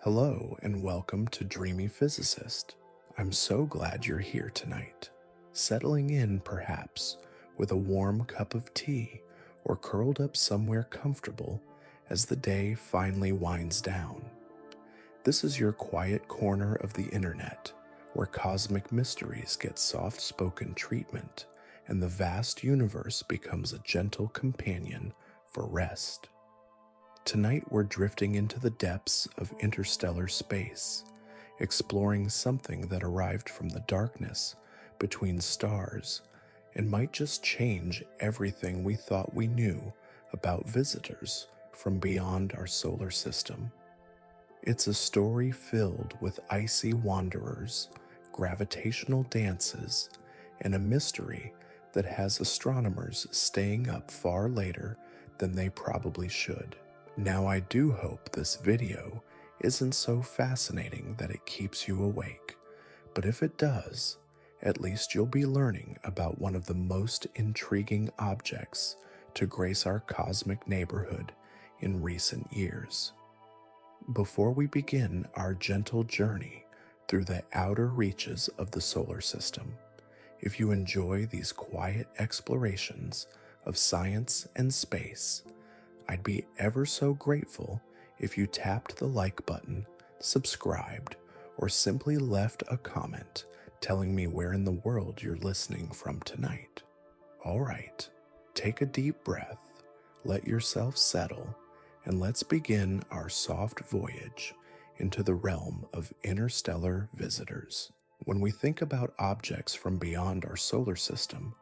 Hello and welcome to Dreamy Physicist. I'm so glad you're here tonight. Settling in, perhaps, with a warm cup of tea or curled up somewhere comfortable as the day finally winds down. This is your quiet corner of the internet where cosmic mysteries get soft spoken treatment and the vast universe becomes a gentle companion for rest. Tonight we're drifting into the depths of interstellar space, exploring something that arrived from the darkness between stars and might just change everything we thought we knew about visitors from beyond our solar system. It's a story filled with icy wanderers, gravitational dances, and a mystery that has astronomers staying up far later than they probably should. Now, I do hope this video isn't so fascinating that it keeps you awake, but if it does, at least you'll be learning about one of the most intriguing objects to grace our cosmic neighborhood in recent years. Before we begin our gentle journey through the outer reaches of the solar system, if you enjoy these quiet explorations of science and space, I'd be ever so grateful if you tapped the like button, subscribed, or simply left a comment telling me where in the world you're listening from tonight. All right, take a deep breath, let yourself settle, and let's begin our soft voyage into the realm of interstellar visitors. When we think about objects from beyond our solar system,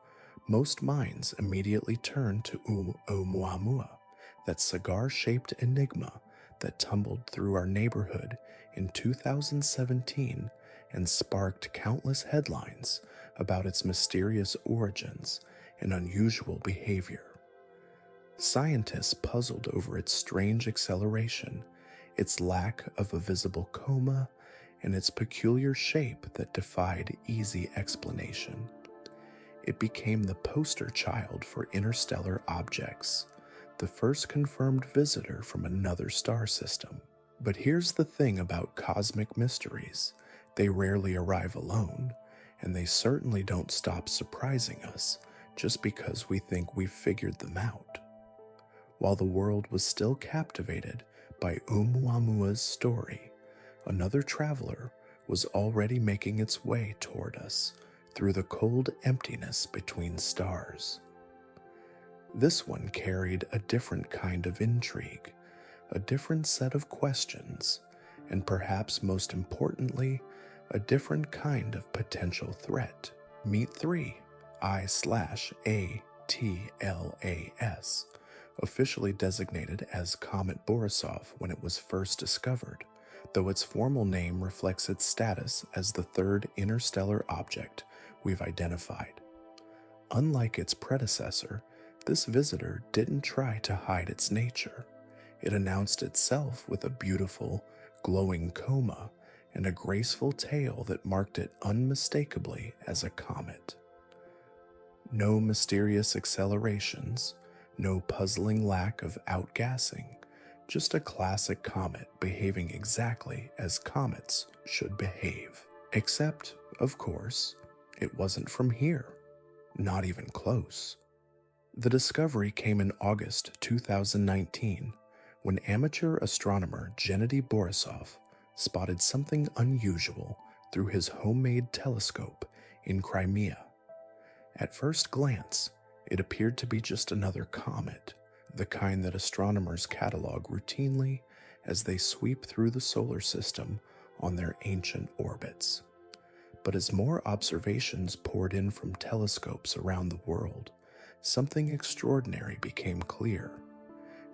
most minds immediately turn to Oumuamua, that cigar-shaped enigma that tumbled through our neighborhood in 2017 and sparked countless headlines about its mysterious origins and unusual behavior. Scientists puzzled over its strange acceleration, its lack of a visible coma, and its peculiar shape that defied easy explanation. It became the poster child for interstellar objects, the first confirmed visitor from another star system. But here's the thing about cosmic mysteries. They rarely arrive alone, and they certainly don't stop surprising us just because we think we've figured them out. While the world was still captivated by Oumuamua's story, another traveler was already making its way toward us through the cold emptiness between stars. This one carried a different kind of intrigue, a different set of questions, and perhaps most importantly, a different kind of potential threat. Meet 3 I/ATLAS, officially designated as Comet Borisov when it was first discovered, though its formal name reflects its status as the third interstellar object we've identified. Unlike its predecessor, this visitor didn't try to hide its nature. It announced itself with a beautiful, glowing coma and a graceful tail that marked it unmistakably as a comet. No mysterious accelerations, no puzzling lack of outgassing, just a classic comet behaving exactly as comets should behave. Except, of course, it wasn't from here, not even close. The discovery came in August 2019 when amateur astronomer Gennady Borisov spotted something unusual through his homemade telescope in Crimea. At first glance, it appeared to be just another comet, the kind that astronomers catalog routinely as they sweep through the solar system on their ancient orbits. But as more observations poured in from telescopes around the world, something extraordinary became clear.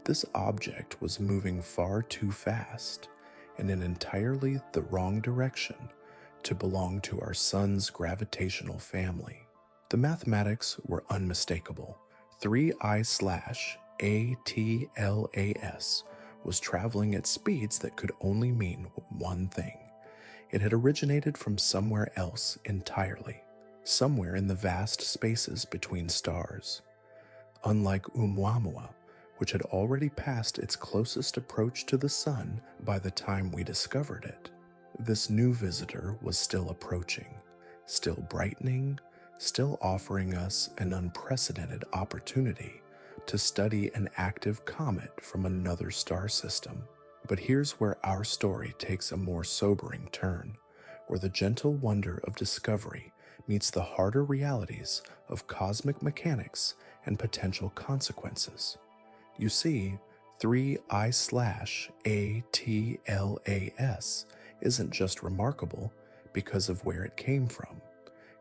This object was moving far too fast and in entirely the wrong direction to belong to our sun's gravitational family. The mathematics were unmistakable. 3I/ATLAS was traveling at speeds that could only mean one thing. It had originated from somewhere else entirely, somewhere in the vast spaces between stars. Unlike Oumuamua, which had already passed its closest approach to the Sun by the time we discovered it. This new visitor was still approaching, still brightening, still offering us an unprecedented opportunity to study an active comet from another star system. But here's where our story takes a more sobering turn, where the gentle wonder of discovery meets the harder realities of cosmic mechanics and potential consequences. You see, 3I/ATLAS isn't just remarkable because of where it came from.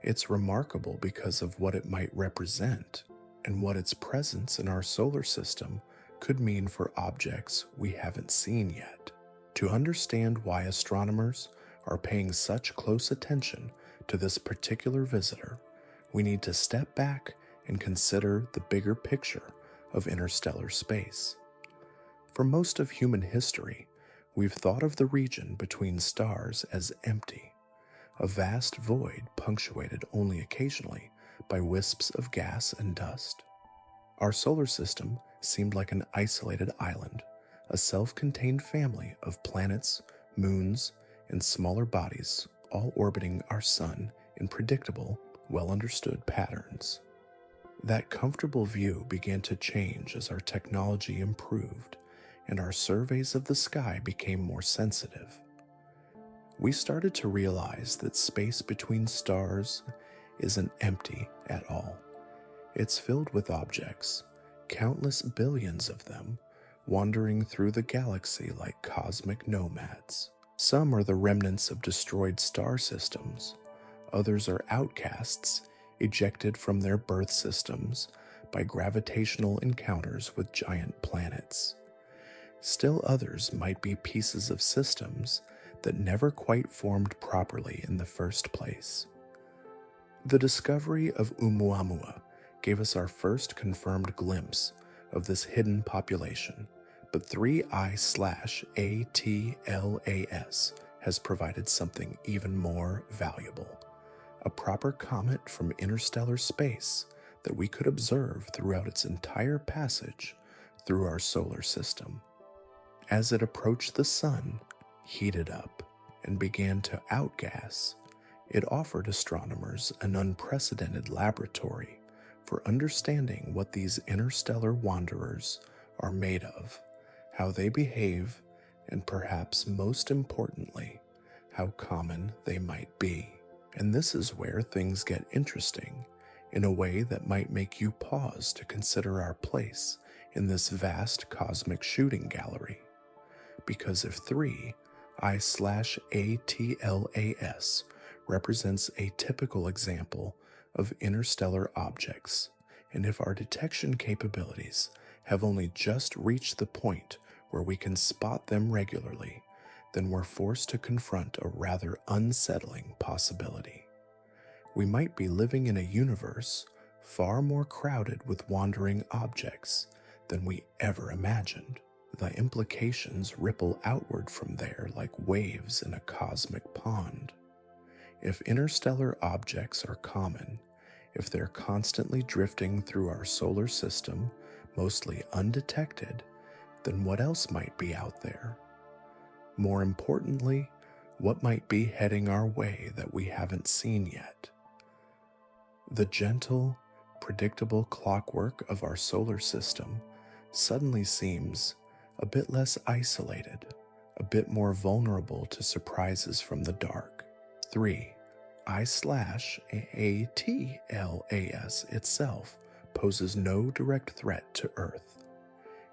It's remarkable because of what it might represent and what its presence in our solar system could mean for objects we haven't seen yet. To understand why astronomers are paying such close attention to this particular visitor, we need to step back and consider the bigger picture of interstellar space. For most of human history, we've thought of the region between stars as empty, a vast void punctuated only occasionally by wisps of gas and dust. Our solar system seemed like an isolated island, a self-contained family of planets, moons, and smaller bodies, all orbiting our sun in predictable, well-understood patterns. That comfortable view began to change as our technology improved and our surveys of the sky became more sensitive. We started to realize that space between stars isn't empty at all. It's filled with objects, countless billions of them, wandering through the galaxy like cosmic nomads. Some are the remnants of destroyed star systems. Others are outcasts, ejected from their birth systems by gravitational encounters with giant planets. Still others might be pieces of systems that never quite formed properly in the first place. The discovery of Oumuamua gave us our first confirmed glimpse of this hidden population, but 3I/ATLAS has provided something even more valuable: a proper comet from interstellar space that we could observe throughout its entire passage through our solar system. As it approached the sun, heated up, and began to outgas, it offered astronomers an unprecedented laboratory for understanding what these interstellar wanderers are made of, how they behave, and perhaps most importantly, how common they might be. And this is where things get interesting, in a way that might make you pause to consider our place in this vast cosmic shooting gallery. Because if 3I/ATLAS represents a typical example of interstellar objects, and if our detection capabilities have only just reached the point where we can spot them regularly, then we're forced to confront a rather unsettling possibility. We might be living in a universe far more crowded with wandering objects than we ever imagined. The implications ripple outward from there like waves in a cosmic pond. If interstellar objects are common, if they're constantly drifting through our solar system, mostly undetected, then what else might be out there? More importantly, what might be heading our way that we haven't seen yet? The gentle, predictable clockwork of our solar system suddenly seems a bit less isolated, a bit more vulnerable to surprises from the dark. 3I/ATLAS itself poses no direct threat to Earth.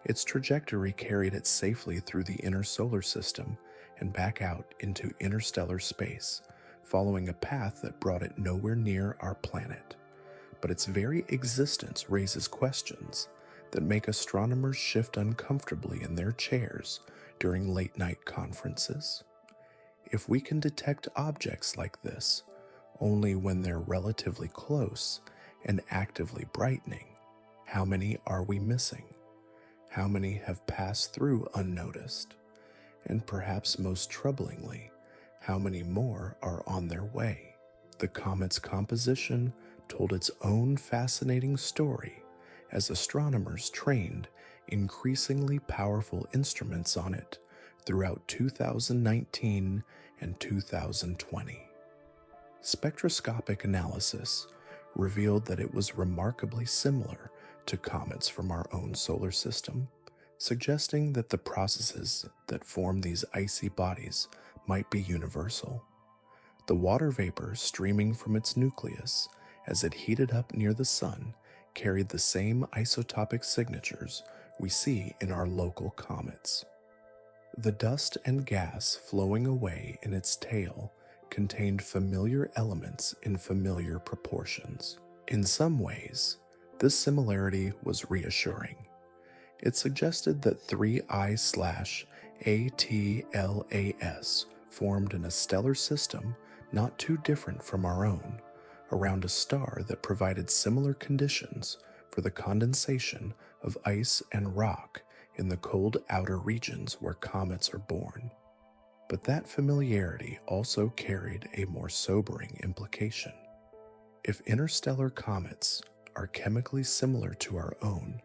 Its trajectory carried it safely through the inner solar system and back out into interstellar space, following a path that brought it nowhere near our planet. But its very existence raises questions that make astronomers shift uncomfortably in their chairs during late-night conferences. If we can detect objects like this only when they're relatively close and actively brightening, how many are we missing? How many have passed through unnoticed? And perhaps most troublingly, how many more are on their way? The comet's composition told its own fascinating story as astronomers trained increasingly powerful instruments on it throughout 2019 and 2020. Spectroscopic analysis revealed that it was remarkably similar to comets from our own solar system, suggesting that the processes that form these icy bodies might be universal. The water vapor streaming from its nucleus as it heated up near the sun carried the same isotopic signatures we see in our local comets. The dust and gas flowing away in its tail contained familiar elements in familiar proportions. In some ways, this similarity was reassuring. It suggested that 3I/ATLAS formed in a stellar system not too different from our own, around a star that provided similar conditions for the condensation of ice and rock in the cold outer regions where comets are born. But that familiarity also carried a more sobering implication. If interstellar comets are chemically similar to our own,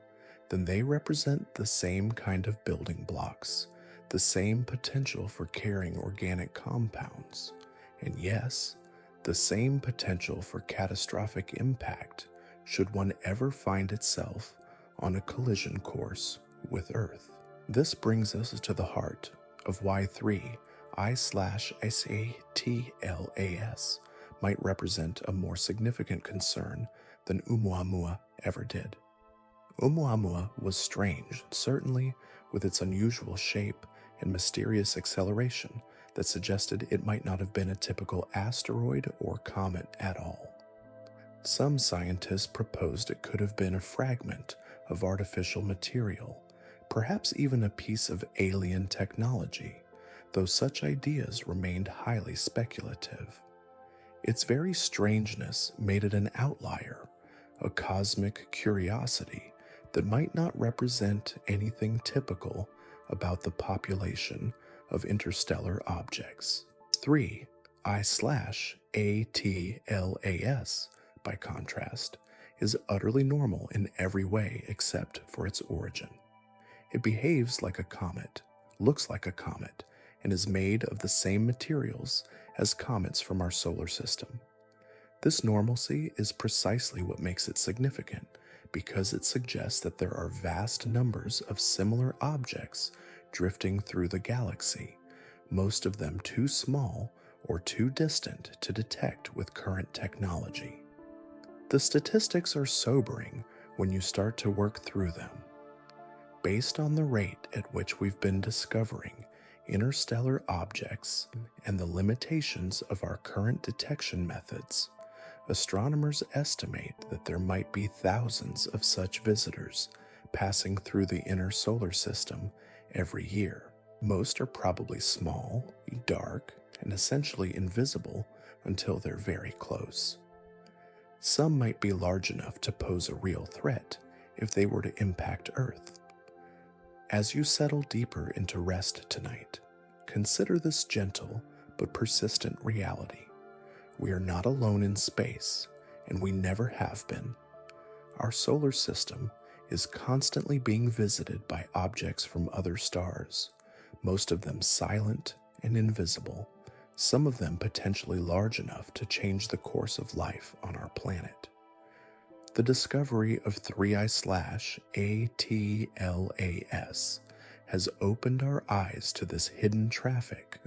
then they represent the same kind of building blocks, the same potential for carrying organic compounds, and yes, the same potential for catastrophic impact should one ever find itself on a collision course with Earth. This brings us to the heart of why 3I/SATLAS might represent a more significant concern than Oumuamua ever did. Oumuamua was strange, certainly, with its unusual shape and mysterious acceleration that suggested it might not have been a typical asteroid or comet at all. Some scientists proposed it could have been a fragment of artificial material, perhaps even a piece of alien technology, though such ideas remained highly speculative. Its very strangeness made it an outlier, a cosmic curiosity that might not represent anything typical about the population of interstellar objects. 3I/ATLAS, by contrast, is utterly normal in every way except for its origin. It behaves like a comet, looks like a comet, and is made of the same materials as comets from our solar system. This normalcy is precisely what makes it significant, because it suggests that there are vast numbers of similar objects drifting through the galaxy, most of them too small or too distant to detect with current technology. The statistics are sobering when you start to work through them. Based on the rate at which we've been discovering interstellar objects and the limitations of our current detection methods, astronomers estimate that there might be thousands of such visitors passing through the inner solar system every year. Most are probably small, dark, and essentially invisible until they're very close. Some might be large enough to pose a real threat if they were to impact Earth. As you settle deeper into rest tonight, consider this gentle but persistent reality. We are not alone in space, and we never have been. Our solar system is constantly being visited by objects from other stars, most of them silent and invisible, some of them potentially large enough to change the course of life on our planet. The discovery of 3I/ATLAS has opened our eyes to this hidden traffic,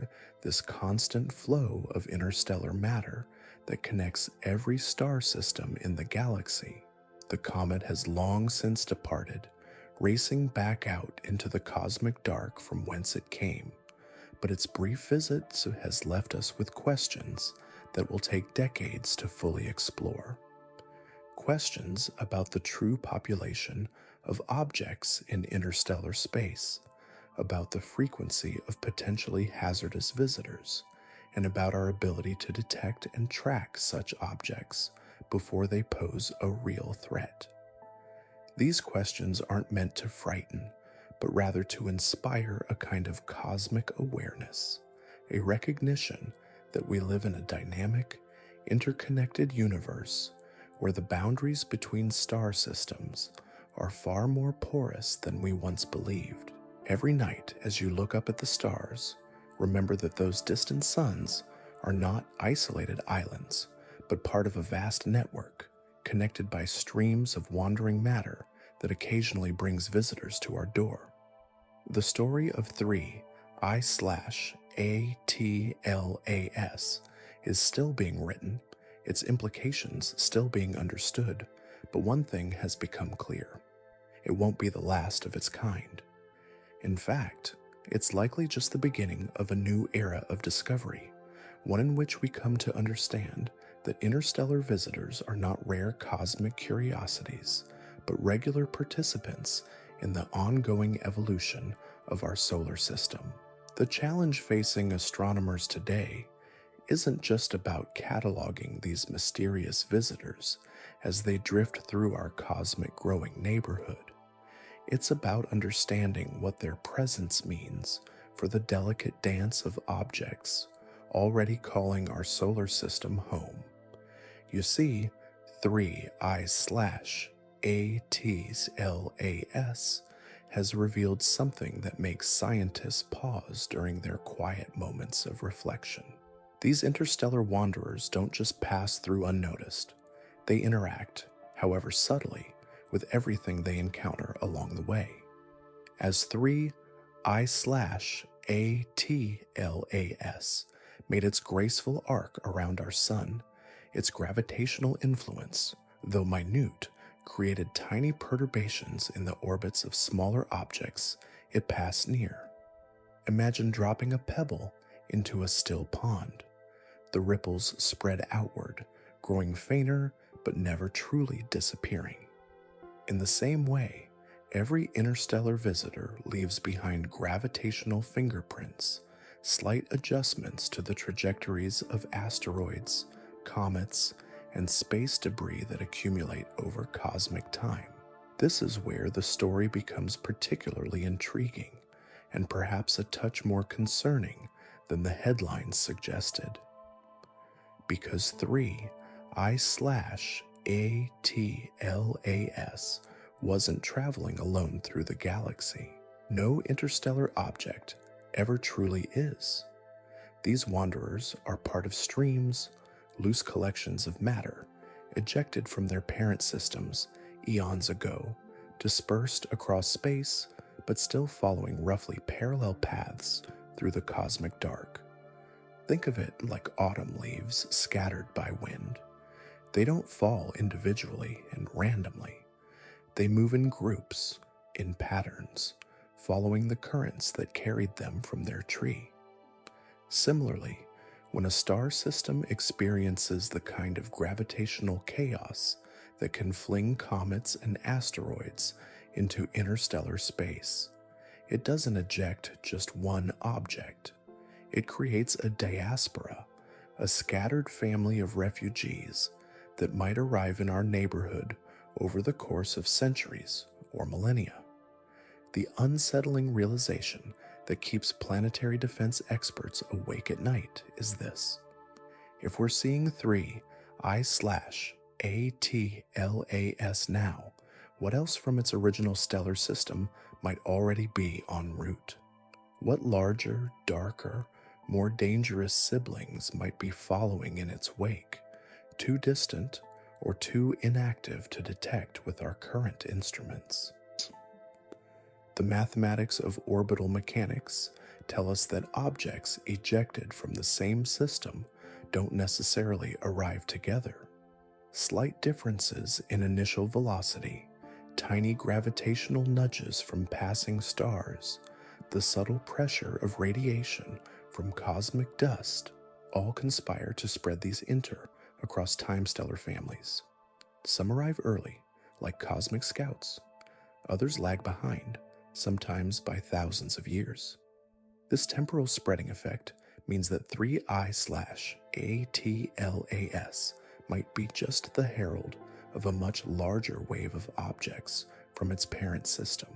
this constant flow of interstellar matter that connects every star system in the galaxy. The comet has long since departed, racing back out into the cosmic dark from whence it came, but its brief visit has left us with questions that will take decades to fully explore. Questions about the true population of objects in interstellar space, about the frequency of potentially hazardous visitors, and about our ability to detect and track such objects before they pose a real threat. These questions aren't meant to frighten, but rather to inspire a kind of cosmic awareness, a recognition that we live in a dynamic, interconnected universe where the boundaries between star systems are far more porous than we once believed. Every night, as you look up at the stars, remember that those distant suns are not isolated islands, but part of a vast network connected by streams of wandering matter that occasionally brings visitors to our door. The story of 3I/ATLAS is still being written, its implications still being understood, but one thing has become clear. It won't be the last of its kind. In fact, it's likely just the beginning of a new era of discovery, one in which we come to understand that interstellar visitors are not rare cosmic curiosities, but regular participants in the ongoing evolution of our solar system. The challenge facing astronomers today isn't just about cataloging these mysterious visitors as they drift through our cosmic growing neighborhood. It's about understanding what their presence means for the delicate dance of objects already calling our solar system home. You see, 3I/ATLAS has revealed something that makes scientists pause during their quiet moments of reflection. These interstellar wanderers don't just pass through unnoticed. They interact, however subtly, with everything they encounter along the way. As 3I/ATLAS made its graceful arc around our sun, its gravitational influence, though minute, created tiny perturbations in the orbits of smaller objects it passed near. Imagine dropping a pebble into a still pond. The ripples spread outward, growing fainter but never truly disappearing. In the same way, every interstellar visitor leaves behind gravitational fingerprints, slight adjustments to the trajectories of asteroids, comets, and space debris that accumulate over cosmic time. This is where the story becomes particularly intriguing and perhaps a touch more concerning than the headlines suggested. Because 3I/ATLAS wasn't traveling alone through the galaxy. No interstellar object ever truly is. These wanderers are part of streams, loose collections of matter, ejected from their parent systems eons ago, dispersed across space, but still following roughly parallel paths through the cosmic dark. Think of it like autumn leaves scattered by wind. They don't fall individually and randomly. They move in groups, in patterns, following the currents that carried them from their tree. Similarly, when a star system experiences the kind of gravitational chaos that can fling comets and asteroids into interstellar space, it doesn't eject just one object. It creates a diaspora, a scattered family of refugees that might arrive in our neighborhood over the course of centuries or millennia. The unsettling realization that keeps planetary defense experts awake at night is this: if we're seeing 3I/ATLAS now, what else from its original stellar system might already be en route? What larger, darker, more dangerous siblings might be following in its wake, too distant or too inactive to detect with our current instruments? The mathematics of orbital mechanics tell us that objects ejected from the same system don't necessarily arrive together. Slight differences in initial velocity, tiny gravitational nudges from passing stars, the subtle pressure of radiation from cosmic dust all conspire to spread these across time-stellar families. Some arrive early, like cosmic scouts. Others lag behind, sometimes by thousands of years. This temporal spreading effect means that 3I/ATLAS might be just the herald of a much larger wave of objects from its parent system.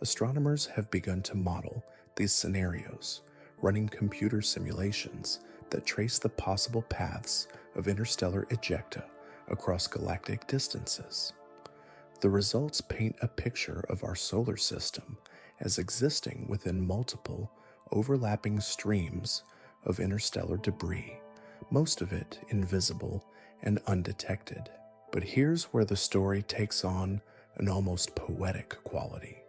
Astronomers have begun to model these scenarios, running computer simulations that trace the possible paths of interstellar ejecta across galactic distances. The results paint a picture of our solar system as existing within multiple, overlapping streams of interstellar debris, most of it invisible and undetected. But here's where the story takes on an almost poetic quality,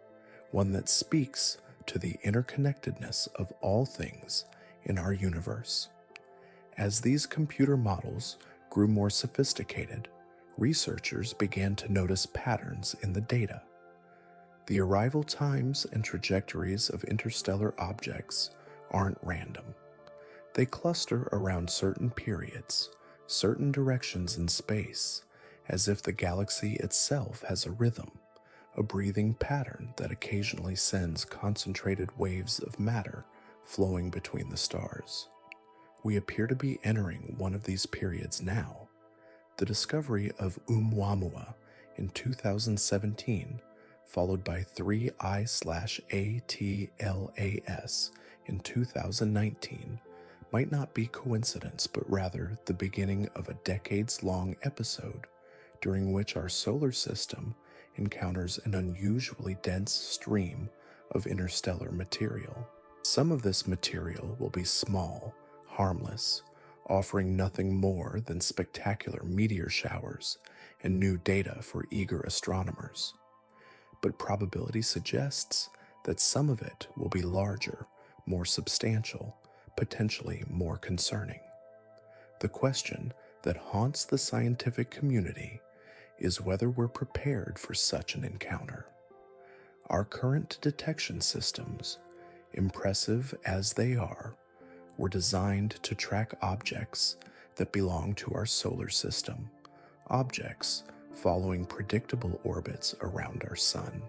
one that speaks to the interconnectedness of all things in our universe. As these computer models grew more sophisticated, researchers began to notice patterns in the data. The arrival times and trajectories of interstellar objects aren't random. They cluster around certain periods, certain directions in space, as if the galaxy itself has a rhythm, a breathing pattern that occasionally sends concentrated waves of matter flowing between the stars. We appear to be entering one of these periods now. The discovery of Oumuamua in 2017, followed by 3I/ATLAS in 2019, might not be coincidence, but rather the beginning of a decades-long episode during which our solar system encounters an unusually dense stream of interstellar material. Some of this material will be small, harmless, offering nothing more than spectacular meteor showers and new data for eager astronomers. But probability suggests that some of it will be larger, more substantial, potentially more concerning. The question that haunts the scientific community is whether we're prepared for such an encounter. Our current detection systems, impressive as they are, were designed to track objects that belong to our solar system, objects following predictable orbits around our sun.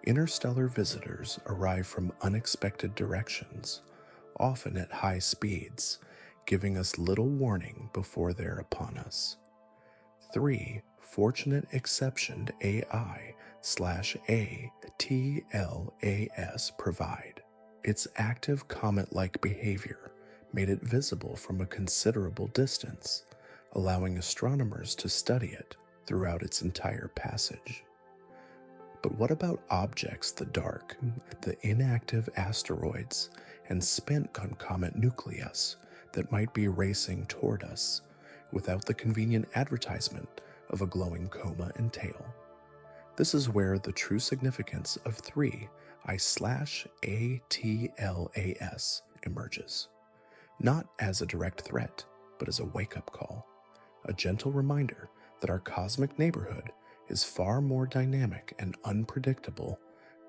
Interstellar visitors arrive from unexpected directions, often at high speeds, giving us little warning before they're upon us. 3 fortunate exception AI/ATLAS provide. Its active comet-like behavior made it visible from a considerable distance, allowing astronomers to study it throughout its entire passage. But what about objects the dark, the inactive asteroids, and spent comet nucleus that might be racing toward us without the convenient advertisement of a glowing coma and tail? This is where the true significance of 3I/ATLAS emerges, not as a direct threat, but as a wake-up call, a gentle reminder that our cosmic neighborhood is far more dynamic and unpredictable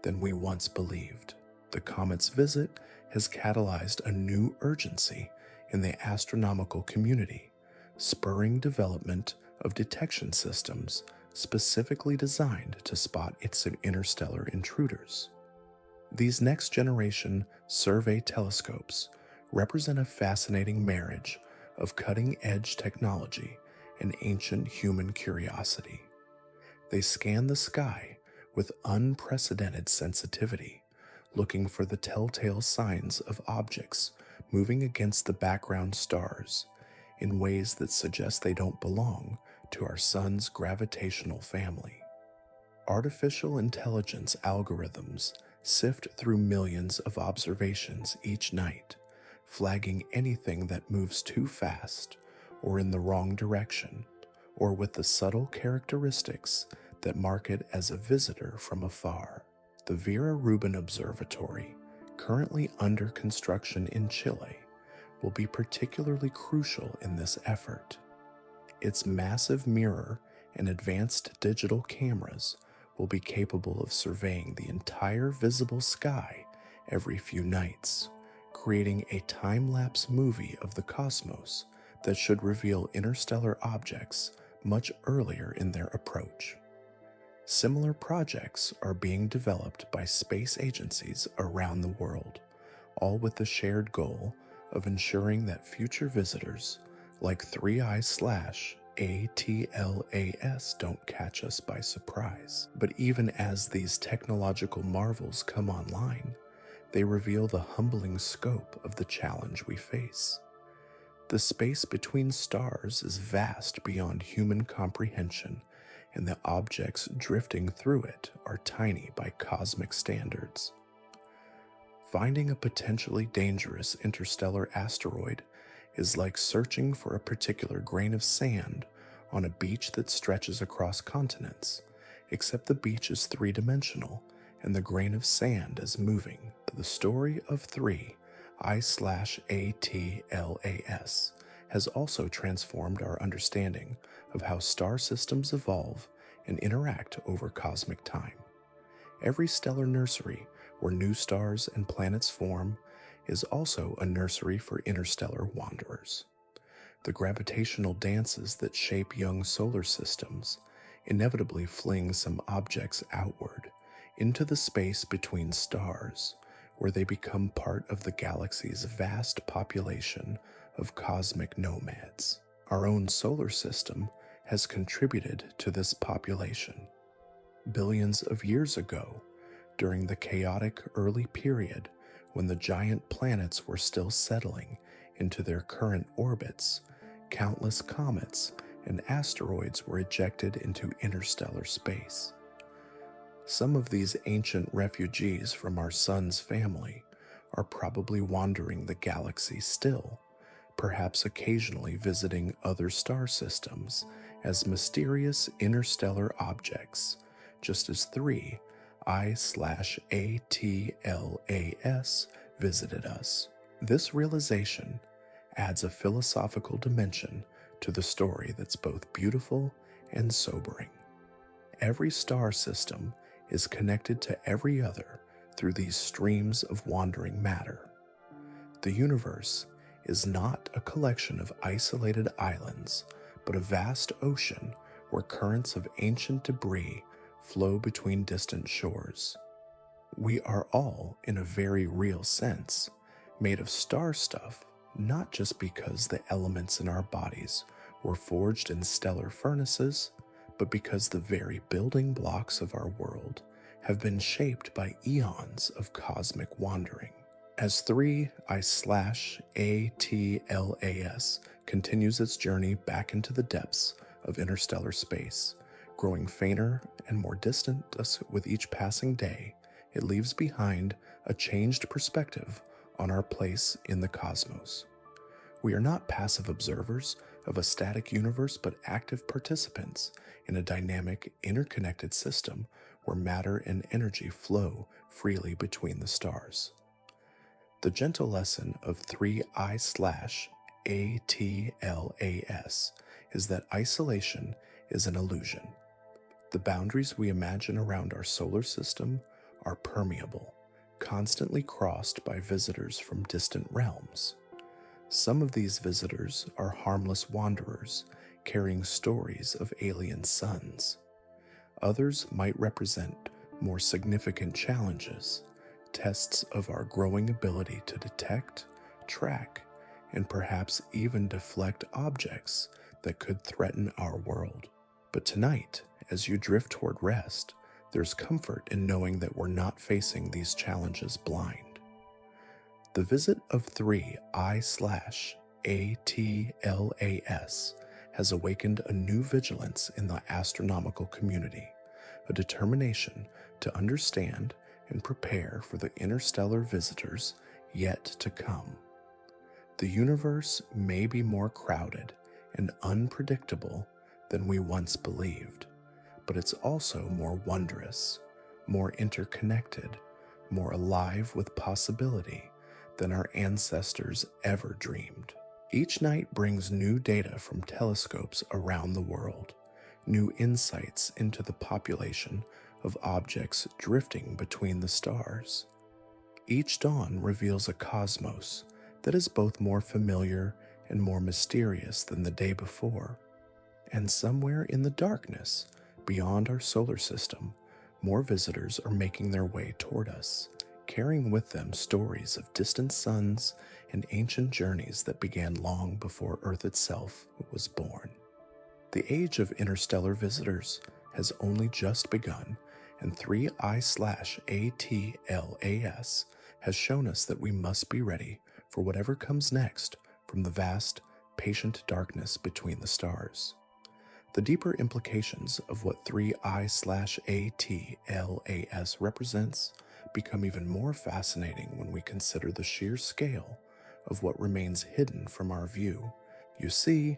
than we once believed. The comet's visit has catalyzed a new urgency in the astronomical community, spurring development of detection systems specifically designed to spot its interstellar intruders. These next-generation survey telescopes represent a fascinating marriage of cutting-edge technology and ancient human curiosity. They scan the sky with unprecedented sensitivity, looking for the telltale signs of objects moving against the background stars in ways that suggest they don't belong to our sun's gravitational family. Artificial intelligence algorithms sift through millions of observations each night, flagging anything that moves too fast or in the wrong direction, or with the subtle characteristics that mark it as a visitor from afar. The Vera Rubin Observatory, currently under construction in Chile, will be particularly crucial in this effort. Its massive mirror and advanced digital cameras will be capable of surveying the entire visible sky every few nights, creating a time-lapse movie of the cosmos that should reveal interstellar objects much earlier in their approach. Similar projects are being developed by space agencies around the world, all with the shared goal of ensuring that future visitors, like 3I/ATLAS, don't catch us by surprise. But even as these technological marvels come online, they reveal the humbling scope of the challenge we face. The space between stars is vast beyond human comprehension, and the objects drifting through it are tiny by cosmic standards. Finding a potentially dangerous interstellar asteroid is like searching for a particular grain of sand on a beach that stretches across continents, except the beach is three-dimensional and the grain of sand is moving. The story of 3 I/ATLAS has also transformed our understanding of how star systems evolve and interact over cosmic time. Every stellar nursery where new stars and planets form is also a nursery for interstellar wanderers. The gravitational dances that shape young solar systems inevitably fling some objects outward into the space between stars, where they become part of the galaxy's vast population of cosmic nomads. Our own solar system has contributed to this population. Billions of years ago, during the chaotic early period when the giant planets were still settling into their current orbits, countless comets and asteroids were ejected into interstellar space. Some of these ancient refugees from our sun's family are probably wandering the galaxy still, perhaps occasionally visiting other star systems as mysterious interstellar objects, just as 3 I/ATLAS visited us. This realization adds a philosophical dimension to the story that's both beautiful and sobering. Every star system is connected to every other through these streams of wandering matter. The universe is not a collection of isolated islands, but a vast ocean where currents of ancient debris flow between distant shores. We are all, in a very real sense, made of star stuff, not just because the elements in our bodies were forged in stellar furnaces, but because the very building blocks of our world have been shaped by eons of cosmic wandering. As 3 I/ATLAS continues its journey back into the depths of interstellar space, growing fainter and more distant with each passing day, it leaves behind a changed perspective on our place in the cosmos. We are not passive observers of a static universe, but active participants in a dynamic, interconnected system where matter and energy flow freely between the stars. The gentle lesson of 3 I/ATLAS is that isolation is an illusion. The boundaries we imagine around our solar system are permeable, constantly crossed by visitors from distant realms. Some of these visitors are harmless wanderers carrying stories of alien suns. Others might represent more significant challenges, tests of our growing ability to detect, track, and perhaps even deflect objects that could threaten our world. But tonight, as you drift toward rest, there's comfort in knowing that we're not facing these challenges blind. The visit of 3 I/ATLAS has awakened a new vigilance in the astronomical community, a determination to understand and prepare for the interstellar visitors yet to come. The universe may be more crowded and unpredictable than we once believed, but it's also more wondrous, more interconnected, more alive with possibility than our ancestors ever dreamed. Each night brings new data from telescopes around the world, new insights into the population of objects drifting between the stars. Each dawn reveals a cosmos that is both more familiar and more mysterious than the day before. And somewhere in the darkness, beyond our solar system, more visitors are making their way toward us, carrying with them stories of distant suns and ancient journeys that began long before Earth itself was born. The age of interstellar visitors has only just begun, and 3 I/ATLAS has shown us that we must be ready for whatever comes next from the vast, patient darkness between the stars. The deeper implications of what 3I/ATLAS represents become even more fascinating when we consider the sheer scale of what remains hidden from our view. You see,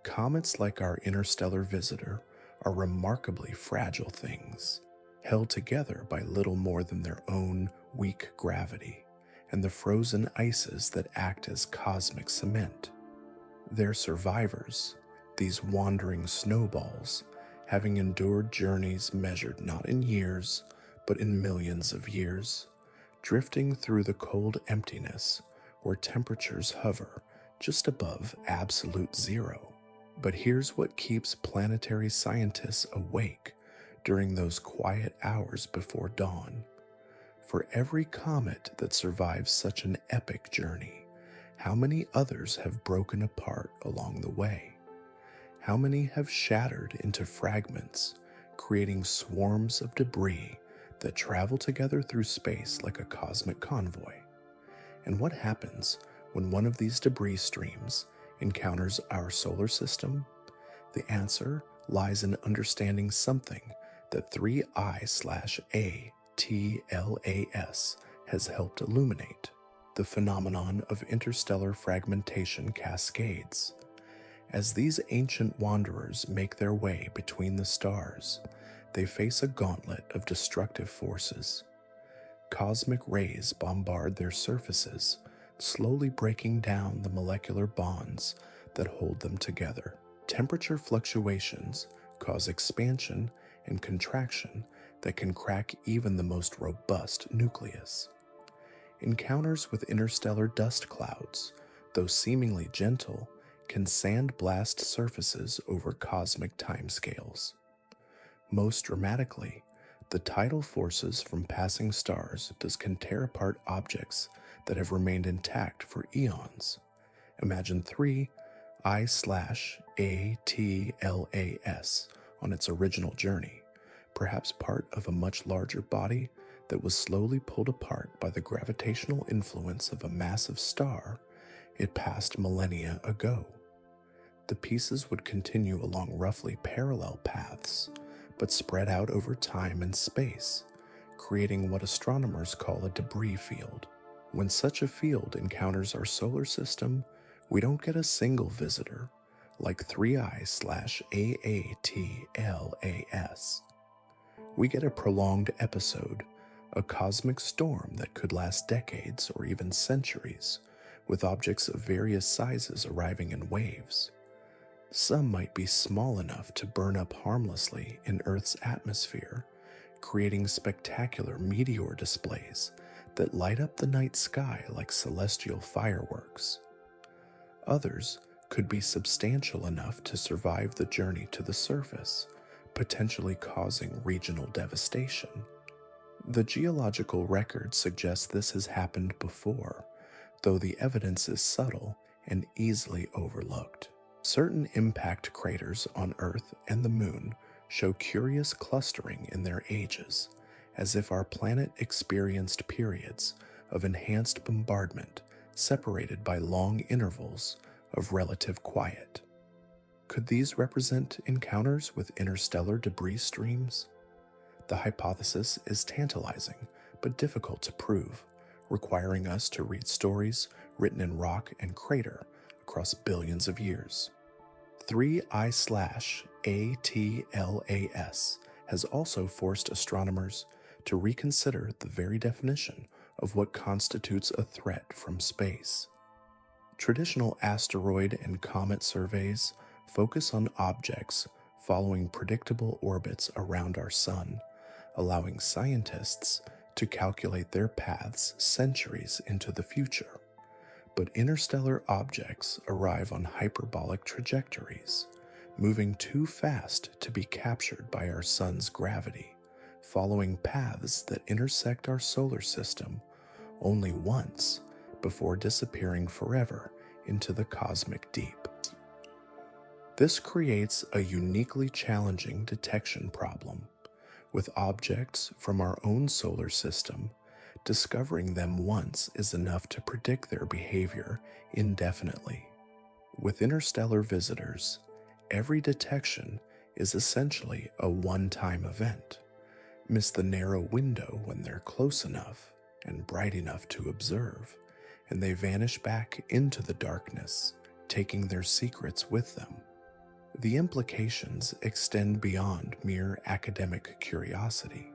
comets like our interstellar visitor are remarkably fragile things, held together by little more than their own weak gravity and the frozen ices that act as cosmic cement. They're survivors, these wandering snowballs, having endured journeys measured not in years, but in millions of years, drifting through the cold emptiness where temperatures hover just above absolute zero. But here's what keeps planetary scientists awake during those quiet hours before dawn. For every comet that survives such an epic journey, how many others have broken apart along the way? How many have shattered into fragments, creating swarms of debris that travel together through space like a cosmic convoy? And what happens when one of these debris streams encounters our solar system? The answer lies in understanding something that 3I/ATLAS has helped illuminate: the phenomenon of interstellar fragmentation cascades. As these ancient wanderers make their way between the stars, they face a gauntlet of destructive forces. Cosmic rays bombard their surfaces, slowly breaking down the molecular bonds that hold them together. Temperature fluctuations cause expansion and contraction that can crack even the most robust nucleus. Encounters with interstellar dust clouds, though seemingly gentle, can sandblast surfaces over cosmic timescales. Most dramatically, the tidal forces from passing stars can tear apart objects that have remained intact for eons. Imagine 3I/ATLAS on its original journey, perhaps part of a much larger body that was slowly pulled apart by the gravitational influence of a massive star it passed millennia ago. The pieces would continue along roughly parallel paths, but spread out over time and space, creating what astronomers call a debris field. When such a field encounters our solar system, we don't get a single visitor like 3I/AATLAS. We get a prolonged episode, a cosmic storm that could last decades or even centuries, with objects of various sizes arriving in waves. Some might be small enough to burn up harmlessly in Earth's atmosphere, creating spectacular meteor displays that light up the night sky like celestial fireworks. Others could be substantial enough to survive the journey to the surface, potentially causing regional devastation. The geological record suggests this has happened before, though the evidence is subtle and easily overlooked. Certain impact craters on Earth and the Moon show curious clustering in their ages, as if our planet experienced periods of enhanced bombardment separated by long intervals of relative quiet. Could these represent encounters with interstellar debris streams? The hypothesis is tantalizing but difficult to prove, requiring us to read stories written in rock and crater across billions of years. 3I/ATLAS has also forced astronomers to reconsider the very definition of what constitutes a threat from space. Traditional asteroid and comet surveys focus on objects following predictable orbits around our sun, allowing scientists to calculate their paths centuries into the future. But interstellar objects arrive on hyperbolic trajectories, moving too fast to be captured by our sun's gravity, following paths that intersect our solar system only once before disappearing forever into the cosmic deep. This creates a uniquely challenging detection problem. With objects from our own solar system, discovering them once is enough to predict their behavior indefinitely. With interstellar visitors, every detection is essentially a one-time event. Miss the narrow window when they're close enough and bright enough to observe, and they vanish back into the darkness, taking their secrets with them. The implications extend beyond mere academic curiosity.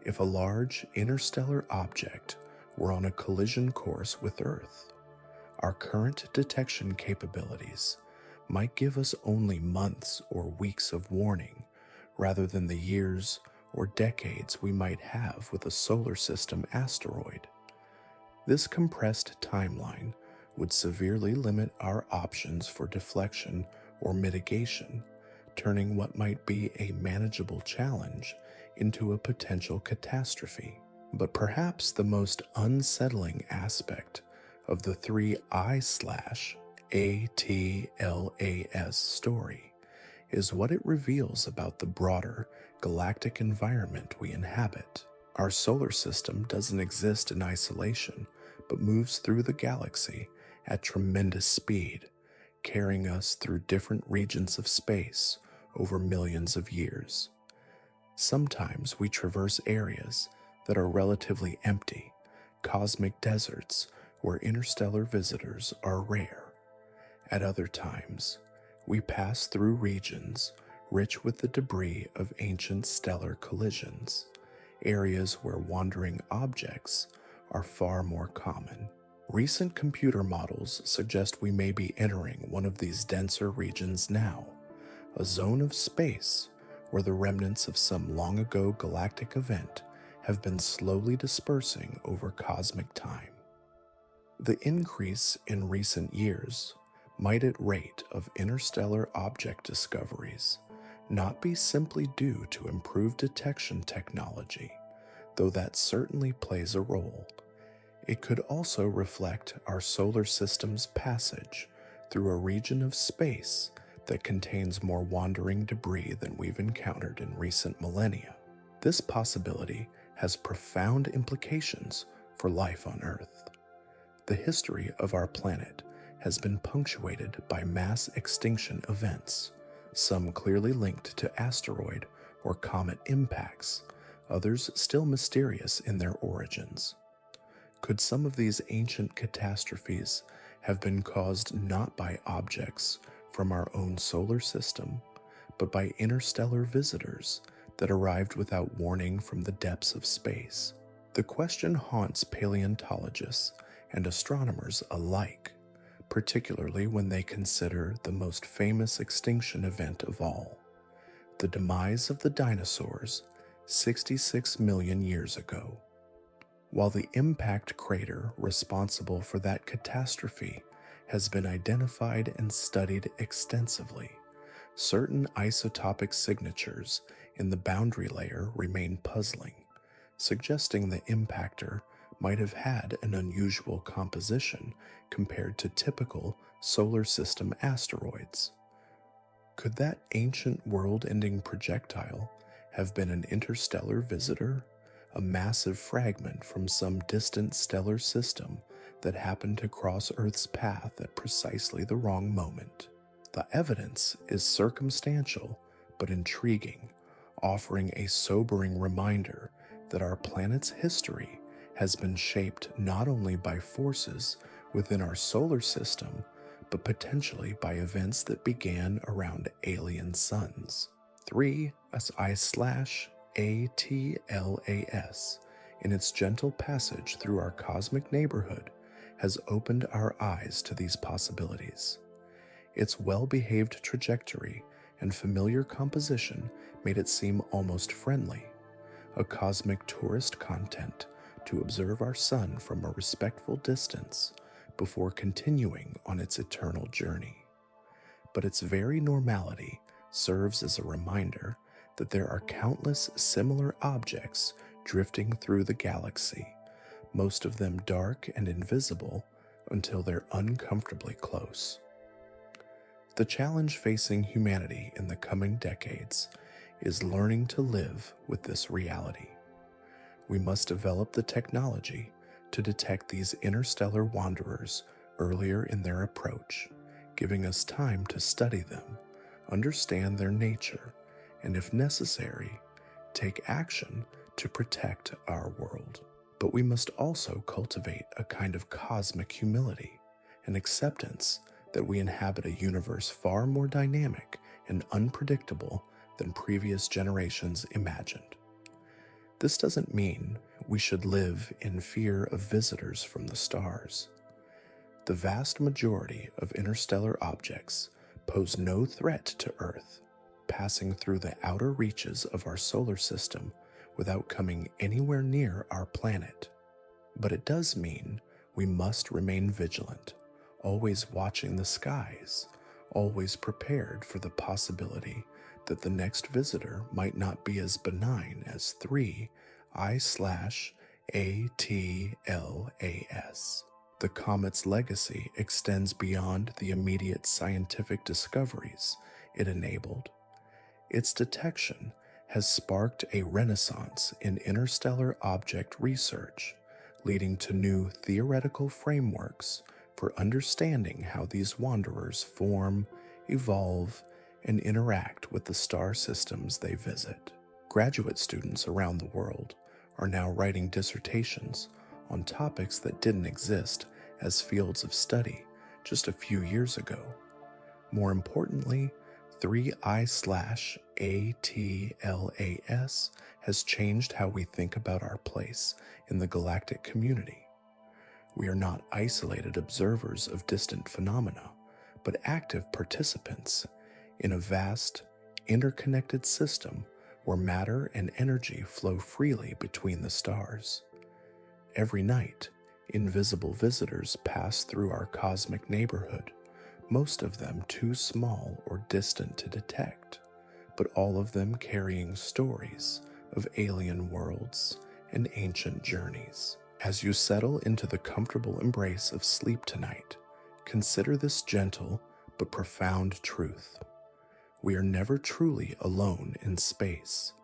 If a large interstellar object were on a collision course with Earth, our current detection capabilities might give us only months or weeks of warning rather than the years or decades we might have with a solar system asteroid. This compressed timeline would severely limit our options for deflection or mitigation, turning what might be a manageable challenge into a potential catastrophe. But perhaps the most unsettling aspect of the 3I/ATLAS story is what it reveals about the broader galactic environment we inhabit. Our solar system doesn't exist in isolation, but moves through the galaxy at tremendous speed, carrying us through different regions of space over millions of years. Sometimes we traverse areas that are relatively empty, cosmic deserts where interstellar visitors are rare. At other times, we pass through regions rich with the debris of ancient stellar collisions, areas where wandering objects are far more common. Recent computer models suggest we may be entering one of these denser regions now, a zone of space where the remnants of some long-ago galactic event have been slowly dispersing over cosmic time. The increase in recent years might at rate of interstellar object discoveries not be simply due to improved detection technology, though that certainly plays a role. It could also reflect our solar system's passage through a region of space that contains more wandering debris than we've encountered in recent millennia. This possibility has profound implications for life on Earth. The history of our planet has been punctuated by mass extinction events, some clearly linked to asteroid or comet impacts, others still mysterious in their origins. Could some of these ancient catastrophes have been caused not by objects from our own solar system, but by interstellar visitors that arrived without warning from the depths of space? The question haunts paleontologists and astronomers alike, particularly when they consider the most famous extinction event of all, the demise of the dinosaurs 66 million years ago. While the impact crater responsible for that catastrophe has been identified and studied extensively, certain isotopic signatures in the boundary layer remain puzzling, suggesting the impactor might have had an unusual composition compared to typical solar system asteroids. Could that ancient world-ending projectile have been an interstellar visitor, a massive fragment from some distant stellar system that happened to cross Earth's path at precisely the wrong moment? The evidence is circumstantial but intriguing, offering a sobering reminder that our planet's history has been shaped not only by forces within our solar system, but potentially by events that began around alien suns. 3I/ATLAS, in its gentle passage through our cosmic neighborhood, has opened our eyes to these possibilities. Its well-behaved trajectory and familiar composition made it seem almost friendly, a cosmic tourist content to observe our sun from a respectful distance before continuing on its eternal journey. But its very normality serves as a reminder that there are countless similar objects drifting through the galaxy, most of them dark and invisible until they're uncomfortably close. The challenge facing humanity in the coming decades is learning to live with this reality. We must develop the technology to detect these interstellar wanderers earlier in their approach, giving us time to study them, understand their nature, and if necessary, take action to protect our world. But we must also cultivate a kind of cosmic humility, an acceptance that we inhabit a universe far more dynamic and unpredictable than previous generations imagined. This doesn't mean we should live in fear of visitors from the stars. The vast majority of interstellar objects pose no threat to Earth, passing through the outer reaches of our solar system without coming anywhere near our planet. But it does mean we must remain vigilant, always watching the skies, always prepared for the possibility that the next visitor might not be as benign as 3I/ATLAS. The comet's legacy extends beyond the immediate scientific discoveries it enabled. Its detection has sparked a renaissance in interstellar object research, leading to new theoretical frameworks for understanding how these wanderers form, evolve, and interact with the star systems they visit. Graduate students around the world are now writing dissertations on topics that didn't exist as fields of study just a few years ago. More importantly, 3I/ATLAS has changed how we think about our place in the galactic community. We are not isolated observers of distant phenomena, but active participants in a vast, interconnected system where matter and energy flow freely between the stars. Every night, invisible visitors pass through our cosmic neighborhood, most of them too small or distant to detect, but all of them carrying stories of alien worlds and ancient journeys. As you settle into the comfortable embrace of sleep tonight, consider this gentle but profound truth. We are never truly alone in space.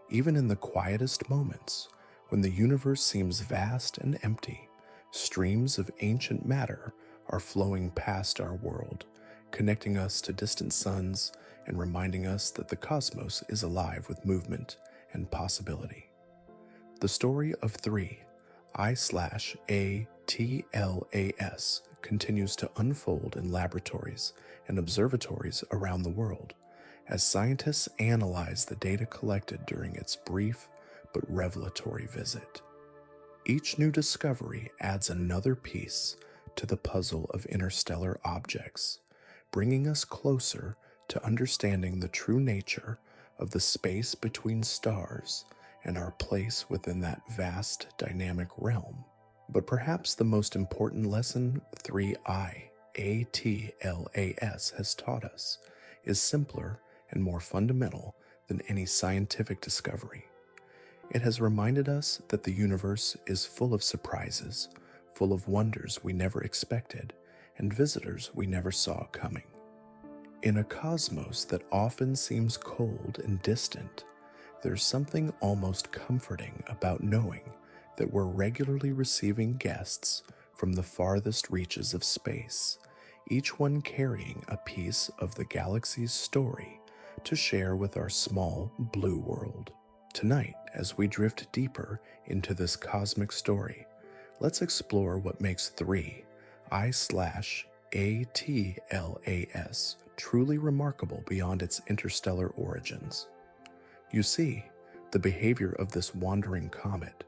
Even in the quietest moments, when the universe seems vast and empty, streams of ancient matter are flowing past our world, connecting us to distant suns and reminding us that the cosmos is alive with movement and possibility. The story of 3I/ATLAS continues to unfold in laboratories and observatories around the world as scientists analyze the data collected during its brief but revelatory visit. Each new discovery adds another piece to the puzzle of interstellar objects, bringing us closer to understanding the true nature of the space between stars and our place within that vast dynamic realm. But perhaps the most important lesson 3I/ATLAS has taught us is simpler and more fundamental than any scientific discovery. It has reminded us that the universe is full of surprises, full of wonders we never expected, and visitors we never saw coming. In a cosmos that often seems cold and distant, there's something almost comforting about knowing that we're regularly receiving guests from the farthest reaches of space, each one carrying a piece of the galaxy's story to share with our small blue world. Tonight, as we drift deeper into this cosmic story, let's explore what makes 3I/ATLAS truly remarkable beyond its interstellar origins. You see, the behavior of this wandering comet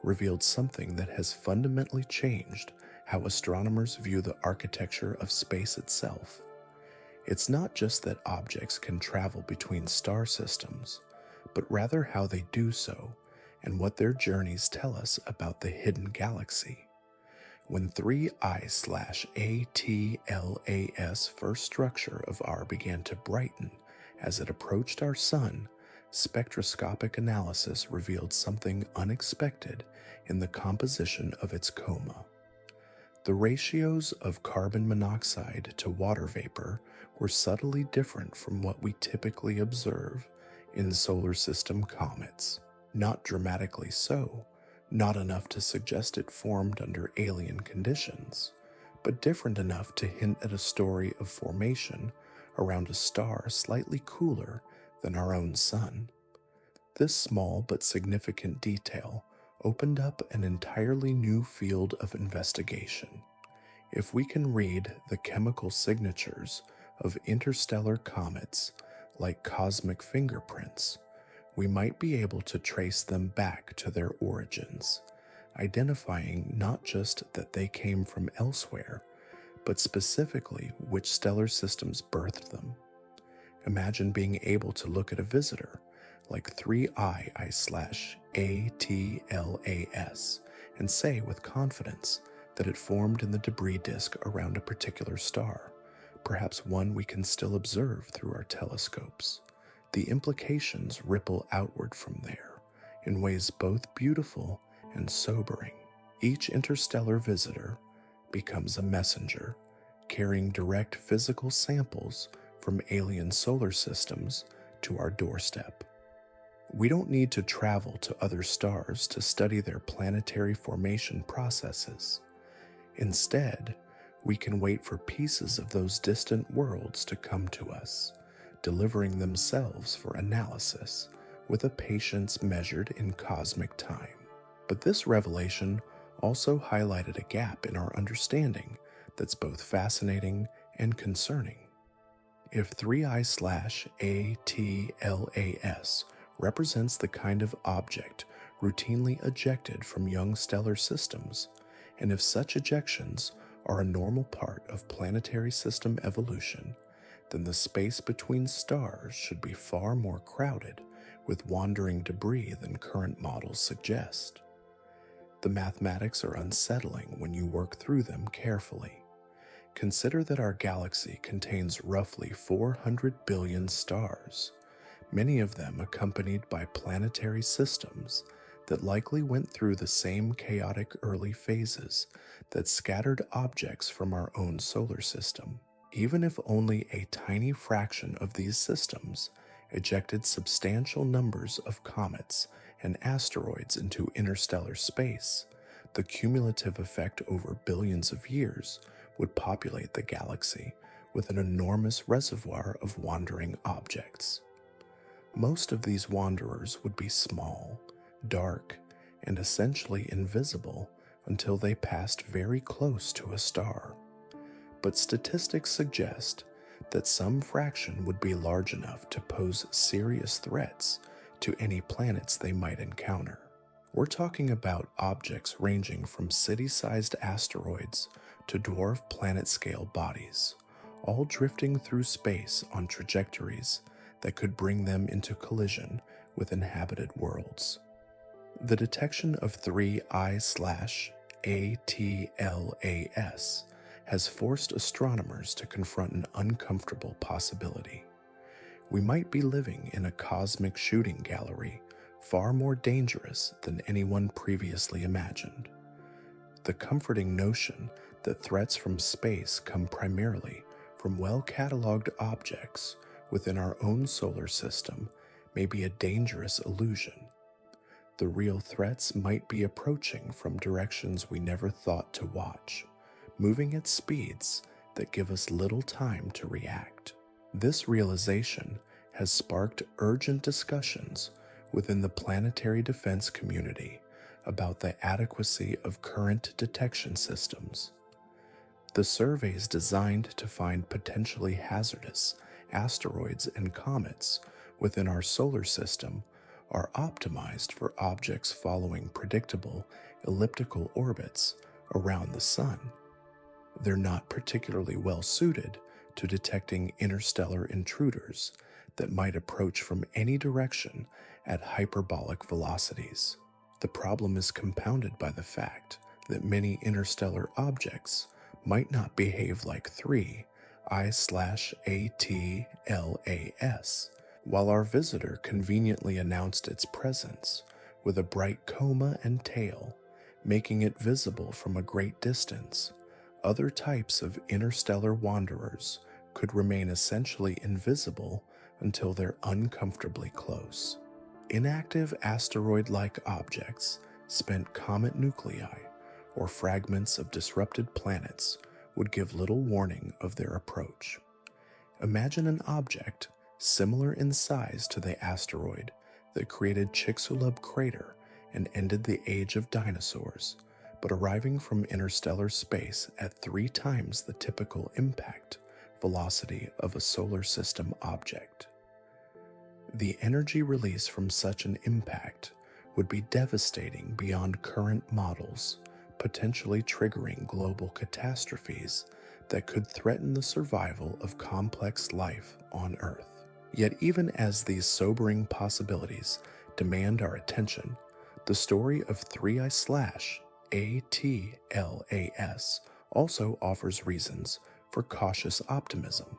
revealed something that has fundamentally changed how astronomers view the architecture of space itself. It's not just that objects can travel between star systems, but rather how they do so and what their journeys tell us about the hidden galaxy. When 3I/ATLAS' first structure of R began to brighten as it approached our sun, spectroscopic analysis revealed something unexpected in the composition of its coma. The ratios of carbon monoxide to water vapor were subtly different from what we typically observe in solar system comets. Not dramatically so, not enough to suggest it formed under alien conditions, but different enough to hint at a story of formation around a star slightly cooler than our own sun. This small but significant detail opened up an entirely new field of investigation. If we can read the chemical signatures of interstellar comets like cosmic fingerprints, we might be able to trace them back to their origins, identifying not just that they came from elsewhere, but specifically which stellar systems birthed them. Imagine being able to look at a visitor like 3I/ATLAS and say with confidence that it formed in the debris disk around a particular star, perhaps one we can still observe through our telescopes. The implications ripple outward from there in ways both beautiful and sobering. Each interstellar visitor becomes a messenger, carrying direct physical samples from alien solar systems to our doorstep. We don't need to travel to other stars to study their planetary formation processes. Instead, we can wait for pieces of those distant worlds to come to us, delivering themselves for analysis with a patience measured in cosmic time. But this revelation also highlighted a gap in our understanding that's both fascinating and concerning. If 3I/ATLAS represents the kind of object routinely ejected from young stellar systems, and if such ejections are a normal part of planetary system evolution, then the space between stars should be far more crowded with wandering debris than current models suggest. The mathematics are unsettling when you work through them carefully. Consider that our galaxy contains roughly 400 billion stars, many of them accompanied by planetary systems that likely went through the same chaotic early phases that scattered objects from our own solar system. Even if only a tiny fraction of these systems ejected substantial numbers of comets and asteroids into interstellar space, the cumulative effect over billions of years would populate the galaxy with an enormous reservoir of wandering objects. Most of these wanderers would be small, dark, and essentially invisible until they passed very close to a star. But statistics suggest that some fraction would be large enough to pose serious threats to any planets they might encounter. We're talking about objects ranging from city-sized asteroids to dwarf planet-scale bodies, all drifting through space on trajectories that could bring them into collision with inhabited worlds. The detection of 3I/ATLAS has forced astronomers to confront an uncomfortable possibility. We might be living in a cosmic shooting gallery far more dangerous than anyone previously imagined. The comforting notion that threats from space come primarily from well-cataloged objects within our own solar system may be a dangerous illusion. The real threats might be approaching from directions we never thought to watch, moving at speeds that give us little time to react. This realization has sparked urgent discussions within the planetary defense community about the adequacy of current detection systems. The surveys designed to find potentially hazardous asteroids and comets within our solar system are optimized for objects following predictable elliptical orbits around the Sun. They're not particularly well suited to detecting interstellar intruders that might approach from any direction at hyperbolic velocities. The problem is compounded by the fact that many interstellar objects might not behave like 3I/ATLAS, while our visitor conveniently announced its presence with a bright coma and tail, making it visible from a great distance. Other types of interstellar wanderers could remain essentially invisible until they're uncomfortably close. Inactive asteroid-like objects, spent comet nuclei, or fragments of disrupted planets would give little warning of their approach. Imagine an object similar in size to the asteroid that created Chicxulub crater and ended the age of dinosaurs, but arriving from interstellar space at 3 times the typical impact velocity of a solar system object. The energy release from such an impact would be devastating beyond current models, potentially triggering global catastrophes that could threaten the survival of complex life on Earth. Yet even as these sobering possibilities demand our attention, the story of 3I/ATLAS also offers reasons for cautious optimism.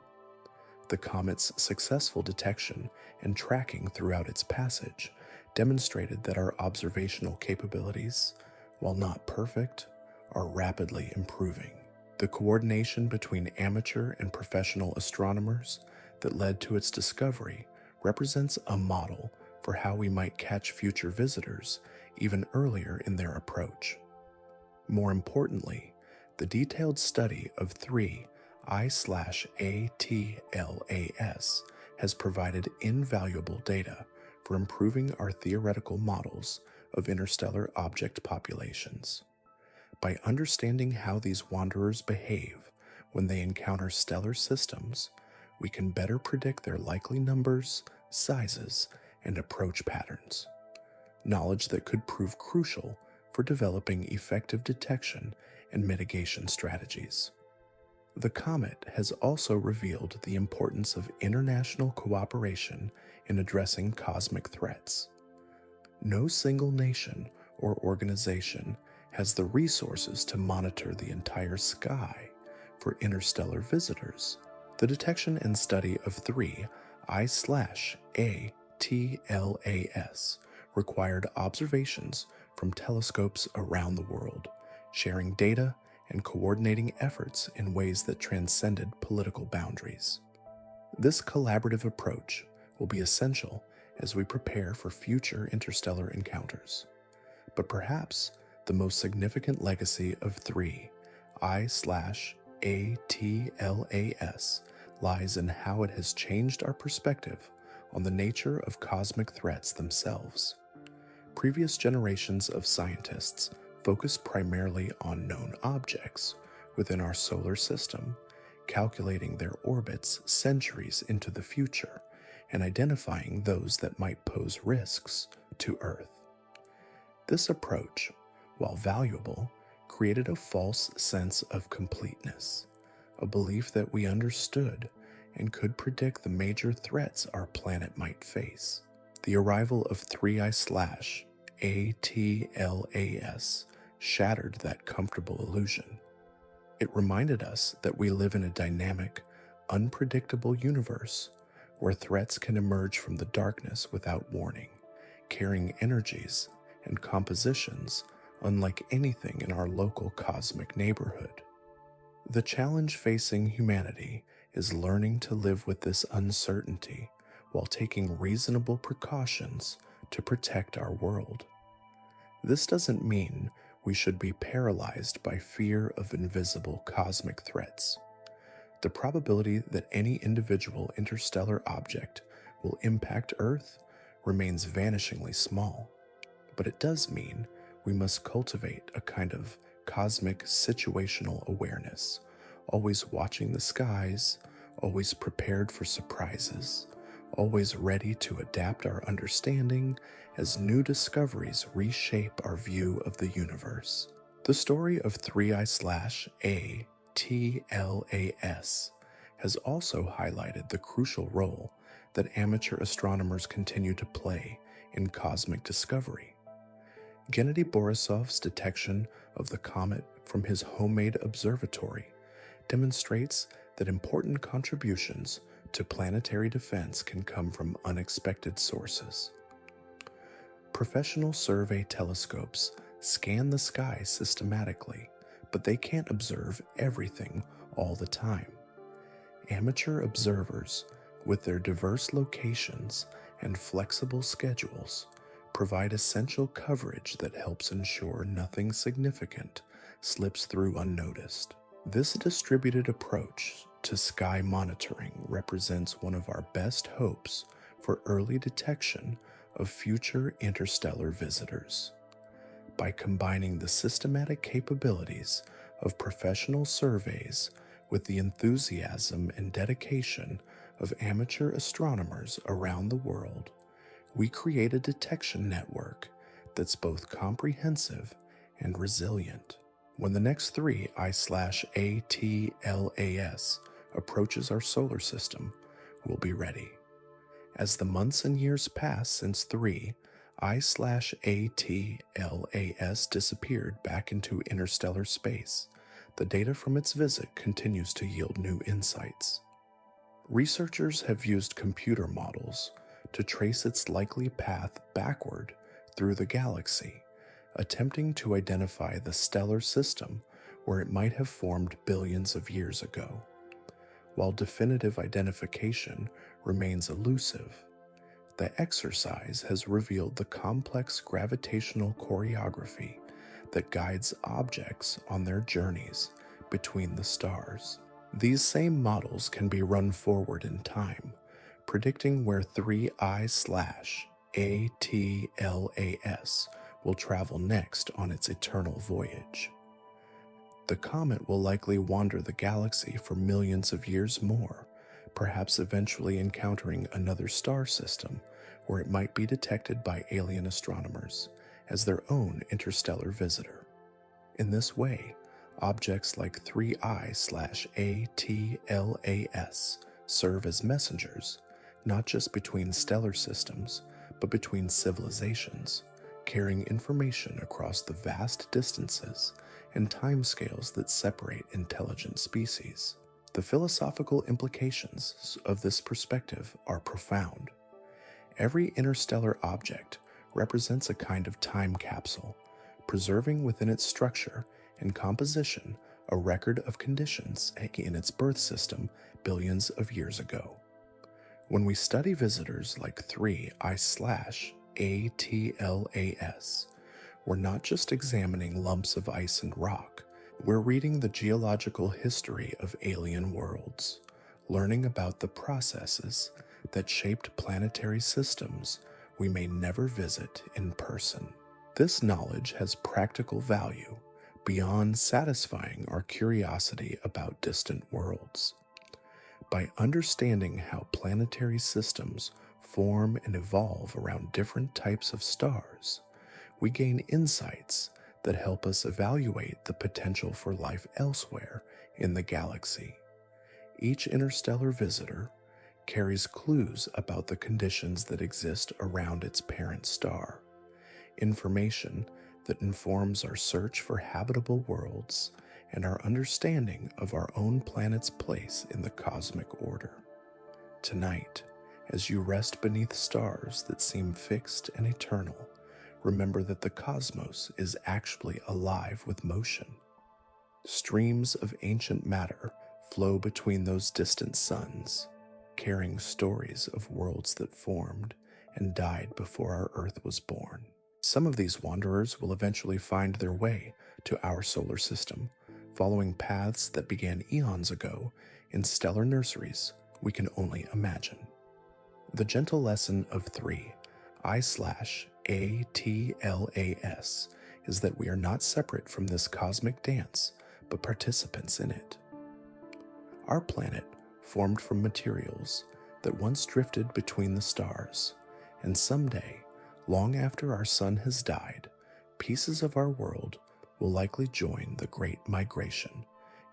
The comet's successful detection and tracking throughout its passage demonstrated that our observational capabilities, while not perfect, are rapidly improving. The coordination between amateur and professional astronomers that led to its discovery represents a model for how we might catch future visitors even earlier in their approach. More importantly, the detailed study of 3I/ATLAS has provided invaluable data for improving our theoretical models of interstellar object populations. By understanding how these wanderers behave when they encounter stellar systems, we can better predict their likely numbers, sizes, and approach patterns. Knowledge that could prove crucial for developing effective detection and mitigation strategies. The comet has also revealed the importance of international cooperation in addressing cosmic threats. No single nation or organization has the resources to monitor the entire sky for interstellar visitors. The detection and study of 3I/ATLAS required observations from telescopes around the world, sharing data and coordinating efforts in ways that transcended political boundaries. This collaborative approach will be essential as we prepare for future interstellar encounters. But perhaps the most significant legacy of 3I/ATLAS lies in how it has changed our perspective on the nature of cosmic threats themselves. Previous generations of scientists focused primarily on known objects within our solar system, calculating their orbits centuries into the future and identifying those that might pose risks to Earth. This approach, while valuable, created a false sense of completeness, a belief that we understood and could predict the major threats our planet might face. The arrival of 3I/ATLAS shattered that comfortable illusion. It reminded us that we live in a dynamic, unpredictable universe where threats can emerge from the darkness without warning, carrying energies and compositions unlike anything in our local cosmic neighborhood. The challenge facing humanity is learning to live with this uncertainty while taking reasonable precautions to protect our world. This doesn't mean we should be paralyzed by fear of invisible cosmic threats. The probability that any individual interstellar object will impact Earth remains vanishingly small, but it does mean we must cultivate a kind of cosmic situational awareness, always watching the skies, always prepared for surprises, always ready to adapt our understanding as new discoveries reshape our view of the universe. The story of 3I/ATLAS has also highlighted the crucial role that amateur astronomers continue to play in cosmic discovery. Gennady Borisov's detection of the comet from his homemade observatory demonstrates that important contributions to planetary defense can come from unexpected sources. Professional survey telescopes scan the sky systematically, but they can't observe everything all the time. Amateur observers, with their diverse locations and flexible schedules, provide essential coverage that helps ensure nothing significant slips through unnoticed. This distributed approach to sky monitoring represents one of our best hopes for early detection of future interstellar visitors. By combining the systematic capabilities of professional surveys with the enthusiasm and dedication of amateur astronomers around the world, we create a detection network that's both comprehensive and resilient. When the next 3I/ATLAS approaches our solar system, we'll be ready. As the months and years pass since 3I/ATLAS disappeared back into interstellar space, the data from its visit continues to yield new insights. Researchers have used computer models to trace its likely path backward through the galaxy, attempting to identify the stellar system where it might have formed billions of years ago. While definitive identification remains elusive, the exercise has revealed the complex gravitational choreography that guides objects on their journeys between the stars. These same models can be run forward in time, predicting where 3I/ATLAS will travel next on its eternal voyage. The comet will likely wander the galaxy for millions of years more, perhaps eventually encountering another star system where it might be detected by alien astronomers as their own interstellar visitor. In this way, objects like 3I/ATLAS serve as messengers, not just between stellar systems, but between civilizations, carrying information across the vast distances and timescales that separate intelligent species. The philosophical implications of this perspective are profound. Every interstellar object represents a kind of time capsule, preserving within its structure and composition a record of conditions in its birth system billions of years ago. When we study visitors like 3I/ATLAS, we're not just examining lumps of ice and rock, we're reading the geological history of alien worlds, learning about the processes that shaped planetary systems we may never visit in person. This knowledge has practical value beyond satisfying our curiosity about distant worlds. By understanding how planetary systems form and evolve around different types of stars, we gain insights that help us evaluate the potential for life elsewhere in the galaxy. Each interstellar visitor carries clues about the conditions that exist around its parent star, information that informs our search for habitable worlds and our understanding of our own planet's place in the cosmic order. Tonight, as you rest beneath stars that seem fixed and eternal, remember that the cosmos is actually alive with motion. Streams of ancient matter flow between those distant suns, carrying stories of worlds that formed and died before our Earth was born. Some of these wanderers will eventually find their way to our solar system, following paths that began eons ago in stellar nurseries we can only imagine. The gentle lesson of 3I/ATLAS is that we are not separate from this cosmic dance, but participants in it. Our planet formed from materials that once drifted between the stars, and someday, long after our sun has died, pieces of our world will likely join the Great Migration,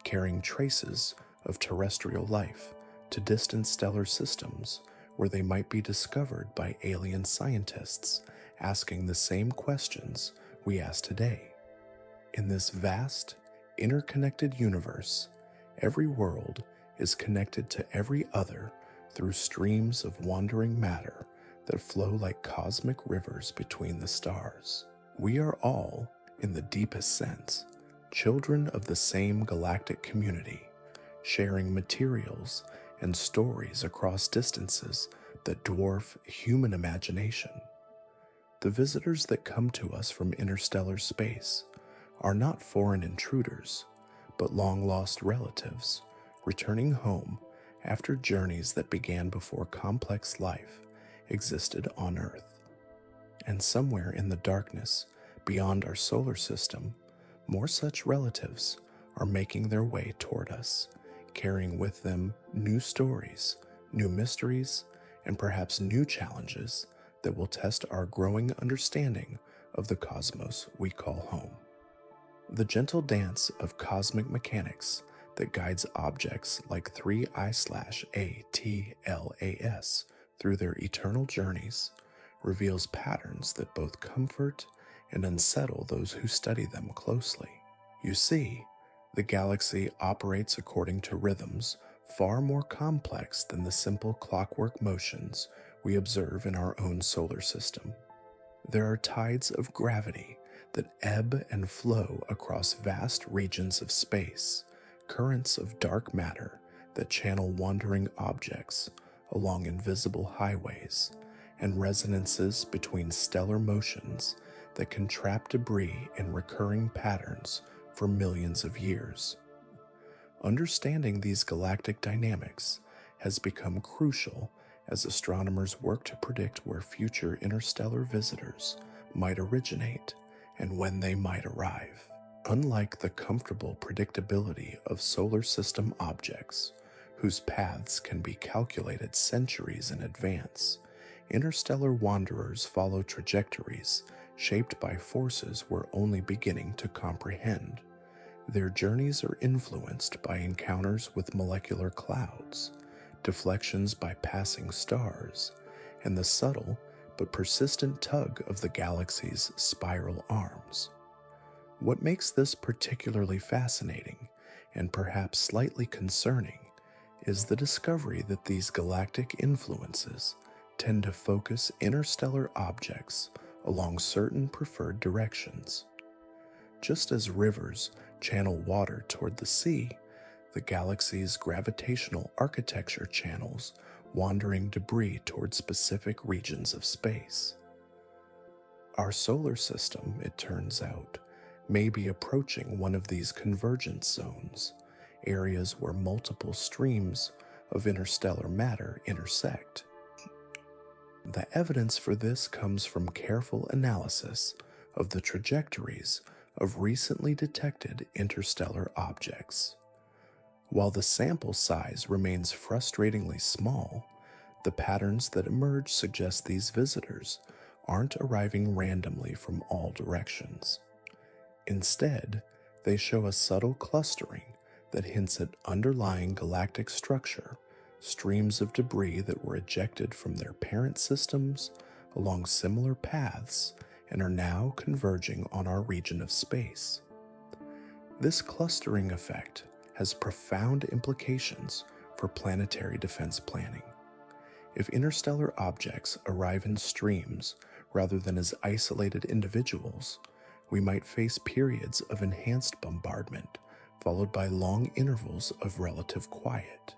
carrying traces of terrestrial life to distant stellar systems where they might be discovered by alien scientists asking the same questions we ask today. In this vast, interconnected universe, every world is connected to every other through streams of wandering matter that flow like cosmic rivers between the stars. We are all, in the deepest sense, children of the same galactic community, sharing materials and stories across distances that dwarf human imagination. The visitors that come to us from interstellar space are not foreign intruders, but long-lost relatives, returning home after journeys that began before complex life existed on Earth. And somewhere in the darkness, beyond our solar system, more such relatives are making their way toward us, carrying with them new stories, new mysteries, and perhaps new challenges that will test our growing understanding of the cosmos we call home. The gentle dance of cosmic mechanics that guides objects like 3I/ATLAS through their eternal journeys reveals patterns that both comfort and unsettle those who study them closely. You see, the galaxy operates according to rhythms far more complex than the simple clockwork motions we observe in our own solar system. There are tides of gravity that ebb and flow across vast regions of space, currents of dark matter that channel wandering objects along invisible highways, and resonances between stellar motions that can trap debris in recurring patterns for millions of years. Understanding these galactic dynamics has become crucial as astronomers work to predict where future interstellar visitors might originate and when they might arrive. Unlike the comfortable predictability of solar system objects, whose paths can be calculated centuries in advance, interstellar wanderers follow trajectories shaped by forces we're only beginning to comprehend. Their journeys are influenced by encounters with molecular clouds, deflections by passing stars, and the subtle but persistent tug of the galaxy's spiral arms. What makes this particularly fascinating, and perhaps slightly concerning, is the discovery that these galactic influences tend to focus interstellar objects along certain preferred directions. Just as rivers channel water toward the sea, the galaxy's gravitational architecture channels wandering debris toward specific regions of space. Our solar system, it turns out, may be approaching one of these convergence zones, areas where multiple streams of interstellar matter intersect. The evidence for this comes from careful analysis of the trajectories of recently detected interstellar objects. While the sample size remains frustratingly small, the patterns that emerge suggest these visitors aren't arriving randomly from all directions. Instead, they show a subtle clustering that hints at underlying galactic structure, streams of debris that were ejected from their parent systems along similar paths and are now converging on our region of space. This clustering effect has profound implications for planetary defense planning. If interstellar objects arrive in streams rather than as isolated individuals, we might face periods of enhanced bombardment, followed by long intervals of relative quiet.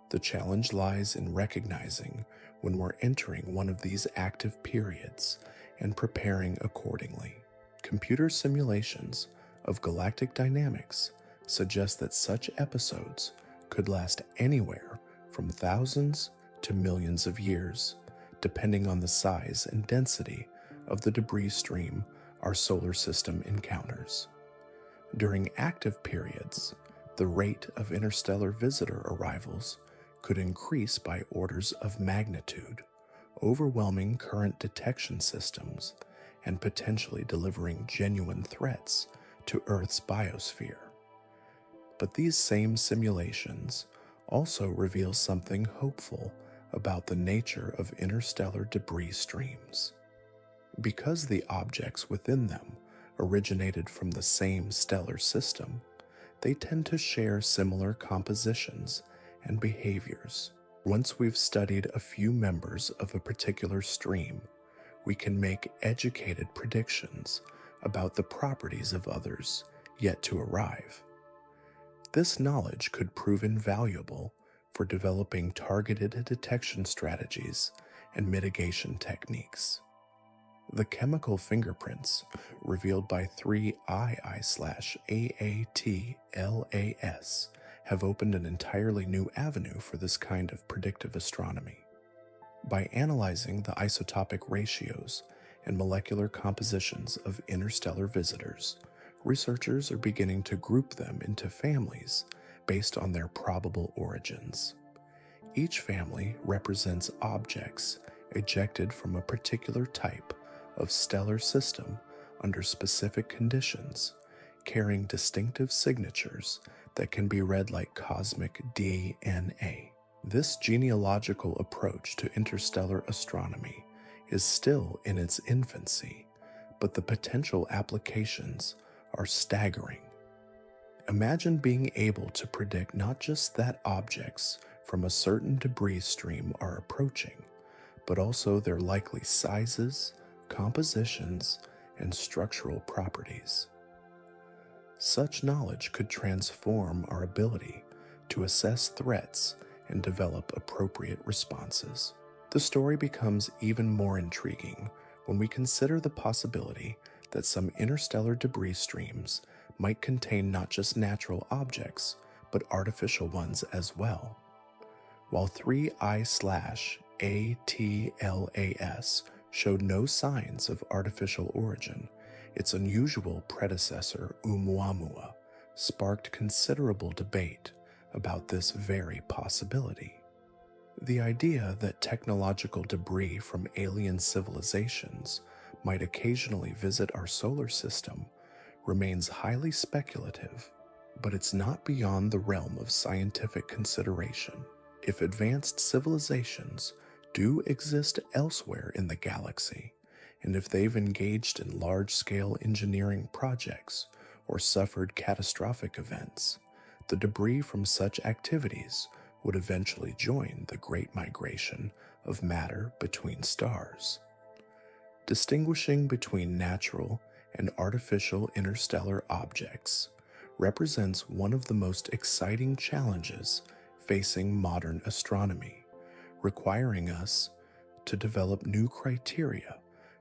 The challenge lies in recognizing when we're entering one of these active periods and preparing accordingly. Computer simulations of galactic dynamics suggest that such episodes could last anywhere from thousands to millions of years, depending on the size and density of the debris stream our solar system encounters. During active periods, the rate of interstellar visitor arrivals could increase by orders of magnitude, overwhelming current detection systems and potentially delivering genuine threats to Earth's biosphere. But these same simulations also reveal something hopeful about the nature of interstellar debris streams. Because the objects within them originated from the same stellar system, they tend to share similar compositions and behaviors. Once we've studied a few members of a particular stream, we can make educated predictions about the properties of others yet to arrive. This knowledge could prove invaluable for developing targeted detection strategies and mitigation techniques. The chemical fingerprints revealed by 3II/AATLAS have opened an entirely new avenue for this kind of predictive astronomy. By analyzing the isotopic ratios and molecular compositions of interstellar visitors, researchers are beginning to group them into families based on their probable origins. Each family represents objects ejected from a particular type of stellar system under specific conditions, carrying distinctive signatures that can be read like cosmic DNA. This genealogical approach to interstellar astronomy is still in its infancy, but the potential applications are staggering. Imagine being able to predict not just that objects from a certain debris stream are approaching, but also their likely sizes, compositions, and structural properties. Such knowledge could transform our ability to assess threats and develop appropriate responses. The story becomes even more intriguing when we consider the possibility that some interstellar debris streams might contain not just natural objects, but artificial ones as well. While 3I/ATLAS showed no signs of artificial origin, its unusual predecessor, Oumuamua, sparked considerable debate about this very possibility. The idea that technological debris from alien civilizations might occasionally visit our solar system remains highly speculative, but it's not beyond the realm of scientific consideration. If advanced civilizations do exist elsewhere in the galaxy, and if they've engaged in large-scale engineering projects or suffered catastrophic events, the debris from such activities would eventually join the Great Migration of matter between stars. Distinguishing between natural and artificial interstellar objects represents one of the most exciting challenges facing modern astronomy, requiring us to develop new criteria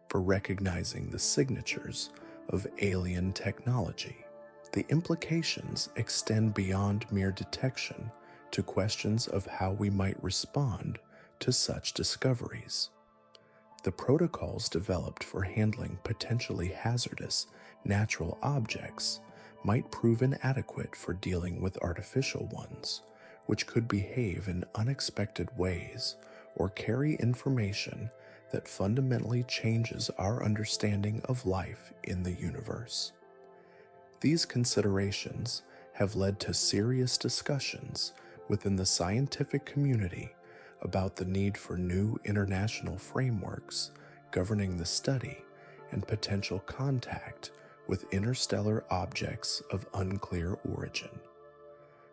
for recognizing the signatures of alien technology. The implications extend beyond mere detection to questions of how we might respond to such discoveries. The protocols developed for handling potentially hazardous natural objects might prove inadequate for dealing with artificial ones, which could behave in unexpected ways or carry information that fundamentally changes our understanding of life in the universe. These considerations have led to serious discussions within the scientific community about the need for new international frameworks governing the study and potential contact with interstellar objects of unclear origin.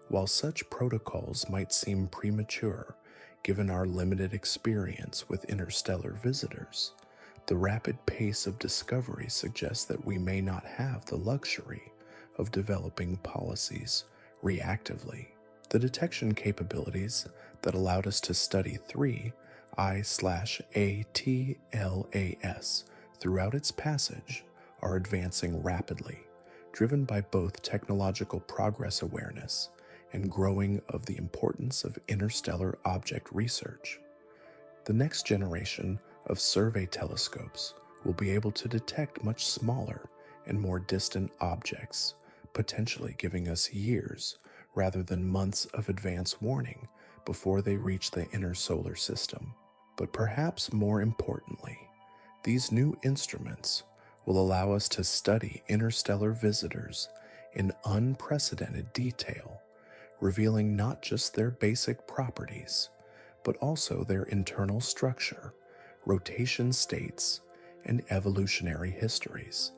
While such protocols might seem premature given our limited experience with interstellar visitors, the rapid pace of discovery suggests that we may not have the luxury of developing policies reactively. The detection capabilities that allowed us to study 3I/ATLAS throughout its passage are advancing rapidly, driven by both technological progress awareness and growing of the importance of interstellar object research. The next generation of survey telescopes will be able to detect much smaller and more distant objects, potentially giving us years rather than months of advance warning before they reach the inner solar system. But perhaps more importantly, these new instruments will allow us to study interstellar visitors in unprecedented detail, revealing not just their basic properties, but also their internal structure, rotation states, and evolutionary histories.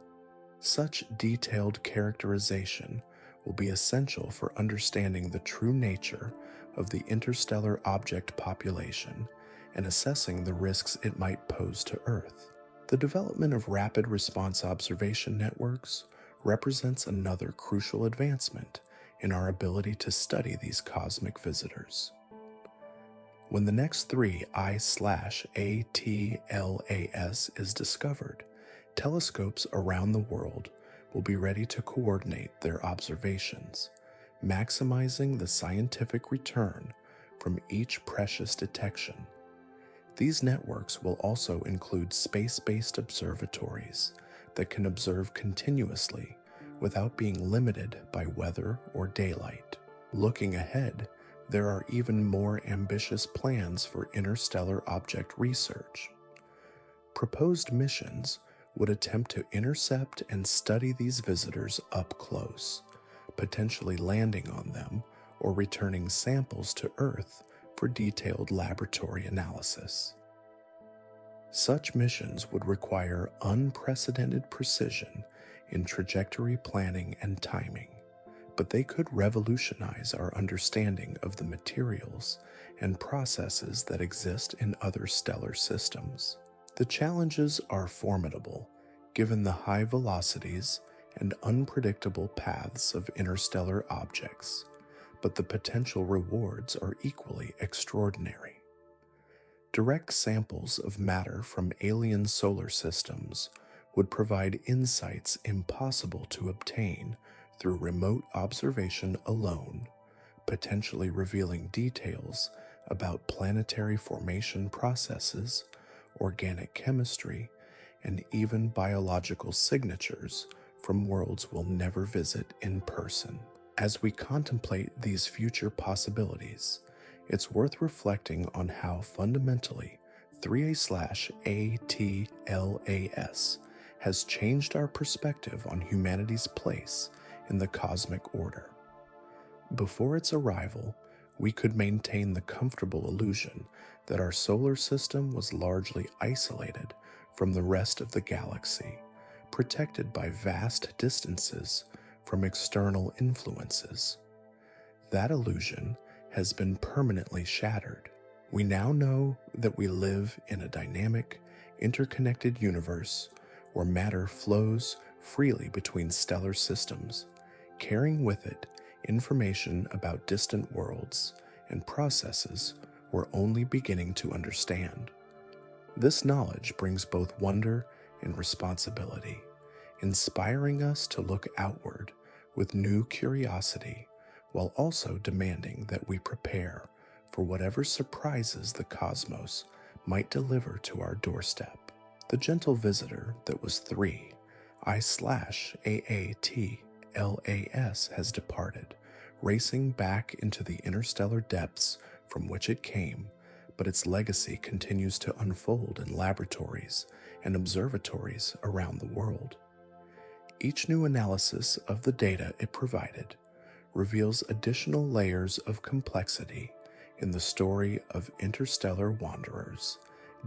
Such detailed characterization will be essential for understanding the true nature of the interstellar object population and assessing the risks it might pose to Earth. The development of rapid response observation networks represents another crucial advancement in our ability to study these cosmic visitors. When the next 3I/ATLAS is discovered, telescopes around the world will be ready to coordinate their observations, maximizing the scientific return from each precious detection. These networks will also include space-based observatories that can observe continuously without being limited by weather or daylight. Looking ahead, there are even more ambitious plans for interstellar object research. Proposed missions would attempt to intercept and study these visitors up close, potentially landing on them or returning samples to Earth for detailed laboratory analysis. Such missions would require unprecedented precision in trajectory planning and timing, but they could revolutionize our understanding of the materials and processes that exist in other stellar systems. The challenges are formidable, given the high velocities and unpredictable paths of interstellar objects, but the potential rewards are equally extraordinary. Direct samples of matter from alien solar systems would provide insights impossible to obtain through remote observation alone, potentially revealing details about planetary formation processes, organic chemistry, and even biological signatures from worlds we'll never visit in person. As we contemplate these future possibilities, it's worth reflecting on how fundamentally 3A/ATLAS has changed our perspective on humanity's place in the cosmic order. Before its arrival, we could maintain the comfortable illusion that our solar system was largely isolated from the rest of the galaxy, protected by vast distances from external influences. That illusion has been permanently shattered. We now know that we live in a dynamic, interconnected universe where matter flows freely between stellar systems, carrying with it information about distant worlds and processes we're only beginning to understand. This knowledge brings both wonder and responsibility, inspiring us to look outward with new curiosity, while also demanding that we prepare for whatever surprises the cosmos might deliver to our doorstep. The gentle visitor that was 3I/AATLAS has departed, racing back into the interstellar depths from which it came, but its legacy continues to unfold in laboratories and observatories around the world. Each new analysis of the data it provided reveals additional layers of complexity in the story of interstellar wanderers,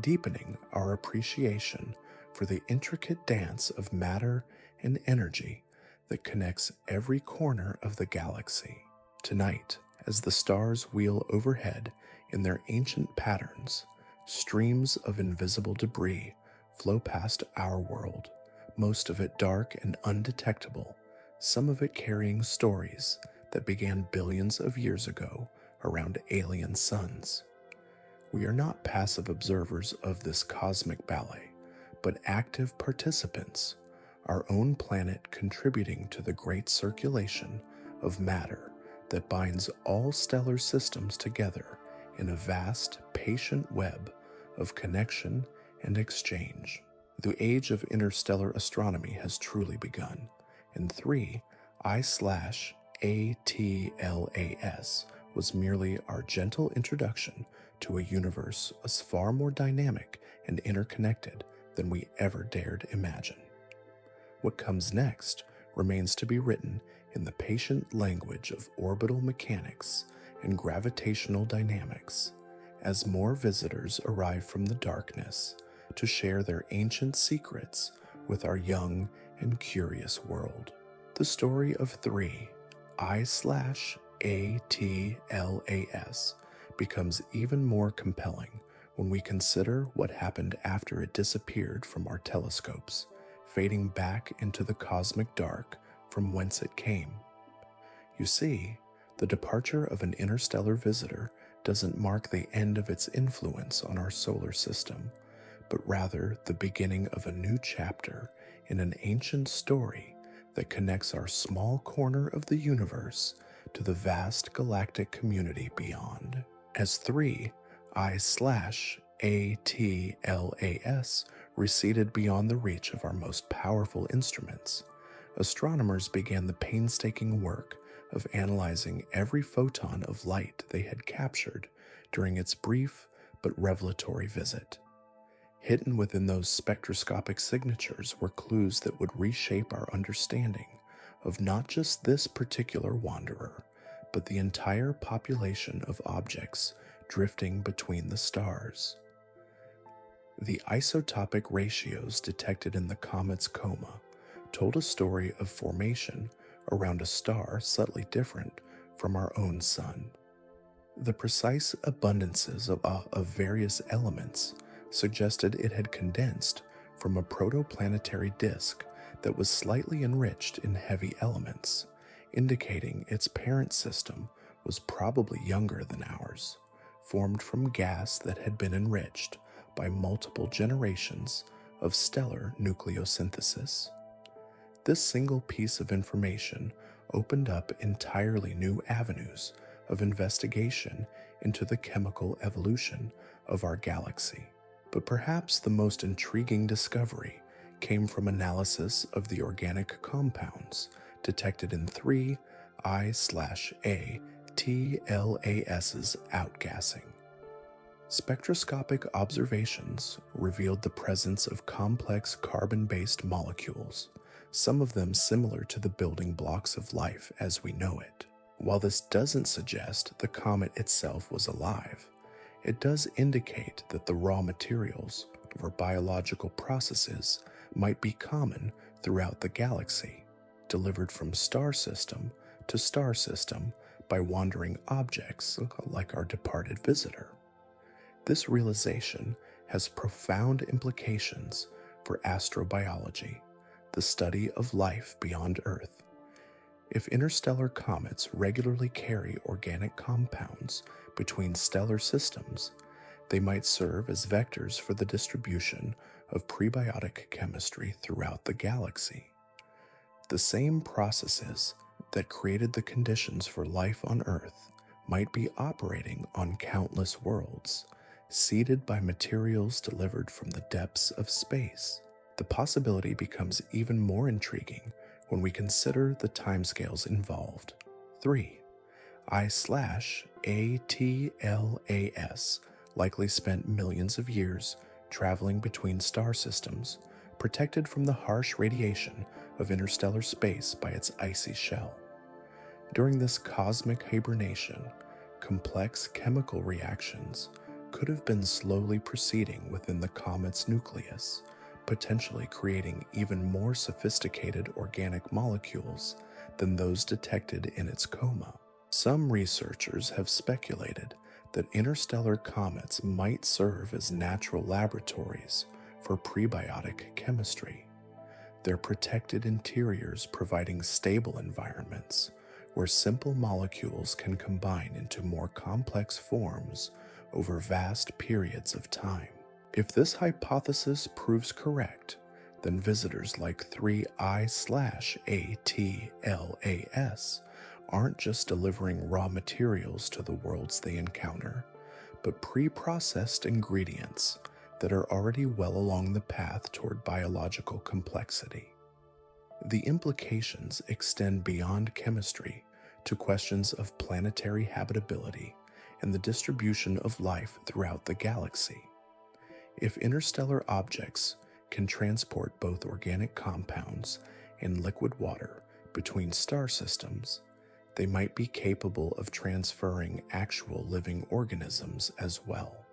deepening our appreciation for the intricate dance of matter and energy that connects every corner of the galaxy. Tonight, as the stars wheel overhead in their ancient patterns, streams of invisible debris flow past our world, most of it dark and undetectable, some of it carrying stories that began billions of years ago around alien suns. We are not passive observers of this cosmic ballet, but active participants, our own planet contributing to the great circulation of matter that binds all stellar systems together in a vast, patient web of connection and exchange. The age of interstellar astronomy has truly begun, and 3I/ATLAS was merely our gentle introduction to a universe as far more dynamic and interconnected than we ever dared imagine. What comes next remains to be written in the patient language of orbital mechanics and gravitational dynamics, as more visitors arrive from the darkness to share their ancient secrets with our young and curious world. The story of 3I/ATLAS becomes even more compelling when we consider what happened after it disappeared from our telescopes, fading back into the cosmic dark from whence it came. You see, the departure of an interstellar visitor doesn't mark the end of its influence on our solar system, but rather the beginning of a new chapter in an ancient story that connects our small corner of the universe to the vast galactic community beyond. As 3I/ATLAS receded beyond the reach of our most powerful instruments, astronomers began the painstaking work of analyzing every photon of light they had captured during its brief but revelatory visit. Hidden within those spectroscopic signatures were clues that would reshape our understanding of not just this particular wanderer, but the entire population of objects drifting between the stars. The isotopic ratios detected in the comet's coma told a story of formation around a star subtly different from our own sun. The precise abundances of various elements suggested it had condensed from a protoplanetary disk that was slightly enriched in heavy elements, indicating its parent system was probably younger than ours, formed from gas that had been enriched by multiple generations of stellar nucleosynthesis. This single piece of information opened up entirely new avenues of investigation into the chemical evolution of our galaxy. But perhaps the most intriguing discovery came from analysis of the organic compounds detected in 3I/ATLAS's outgassing. Spectroscopic observations revealed the presence of complex carbon-based molecules, some of them similar to the building blocks of life as we know it. While this doesn't suggest the comet itself was alive, it does indicate that the raw materials for biological processes might be common throughout the galaxy, delivered from star system to star system by wandering objects like our departed visitor. This realization has profound implications for astrobiology, the study of life beyond Earth. If interstellar comets regularly carry organic compounds between stellar systems, they might serve as vectors for the distribution of prebiotic chemistry throughout the galaxy. The same processes that created the conditions for life on Earth might be operating on countless worlds, seeded by materials delivered from the depths of space. The possibility becomes even more intriguing when we consider the timescales involved. 3I/ATLAS likely spent millions of years traveling between star systems, protected from the harsh radiation of interstellar space by its icy shell. During this cosmic hibernation, complex chemical reactions could have been slowly proceeding within the comet's nucleus, potentially creating even more sophisticated organic molecules than those detected in its coma. Some researchers have speculated that interstellar comets might serve as natural laboratories for prebiotic chemistry, their protected interiors providing stable environments where simple molecules can combine into more complex forms over vast periods of time. If this hypothesis proves correct, then visitors like 3I/ATLAS aren't just delivering raw materials to the worlds they encounter, but pre-processed ingredients that are already well along the path toward biological complexity. The implications extend beyond chemistry to questions of planetary habitability and the distribution of life throughout the galaxy. If interstellar objects can transport both organic compounds and liquid water between star systems, they might be capable of transferring actual living organisms as well.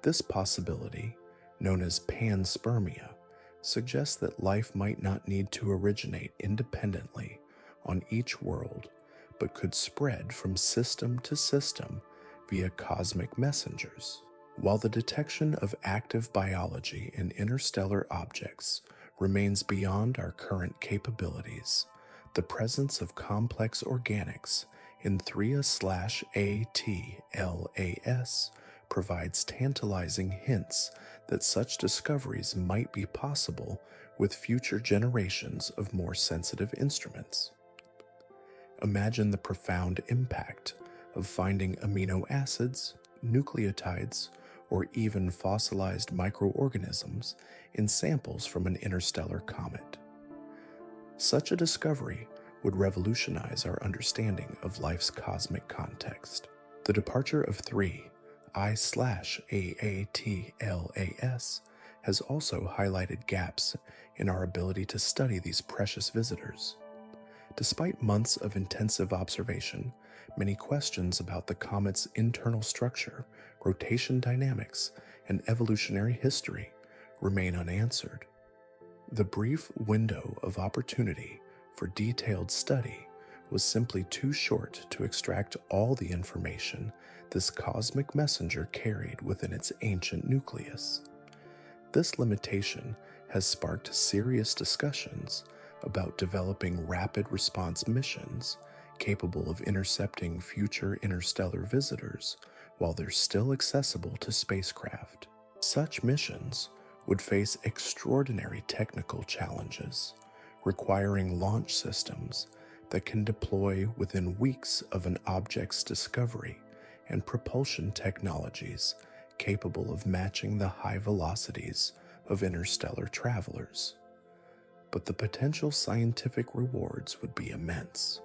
This possibility, known as panspermia, suggests that life might not need to originate independently on each world, but could spread from system to system via cosmic messengers. While the detection of active biology in interstellar objects remains beyond our current capabilities, the presence of complex organics in 3I/ATLAS provides tantalizing hints that such discoveries might be possible with future generations of more sensitive instruments. Imagine the profound impact of finding amino acids, nucleotides, or even fossilized microorganisms in samples from an interstellar comet. Such a discovery would revolutionize our understanding of life's cosmic context. The departure of 3 I/AATLAS has also highlighted gaps in our ability to study these precious visitors. Despite months of intensive observation, many questions about the comet's internal structure, rotation dynamics, and evolutionary history remain unanswered. The brief window of opportunity for detailed study was simply too short to extract all the information this cosmic messenger carried within its ancient nucleus. This limitation has sparked serious discussions about developing rapid response missions capable of intercepting future interstellar visitors while they're still accessible to spacecraft. Such missions would face extraordinary technical challenges, requiring launch systems that can deploy within weeks of an object's discovery and propulsion technologies capable of matching the high velocities of interstellar travelers. But the potential scientific rewards would be immense.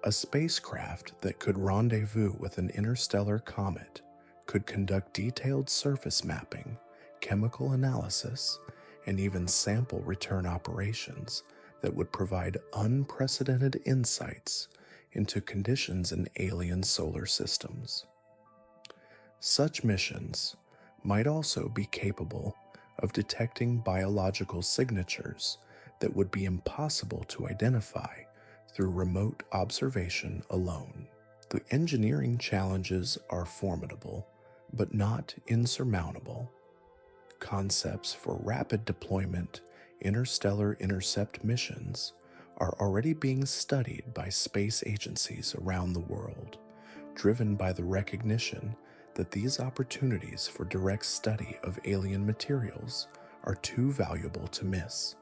A spacecraft that could rendezvous with an interstellar comet could conduct detailed surface mapping, chemical analysis, and even sample return operations that would provide unprecedented insights into conditions in alien solar systems. Such missions might also be capable of detecting biological signatures that would be impossible to identify through remote observation alone. The engineering challenges are formidable, but not insurmountable. Concepts for rapid deployment interstellar intercept missions are already being studied by space agencies around the world, driven by the recognition that these opportunities for direct study of alien materials are too valuable to miss.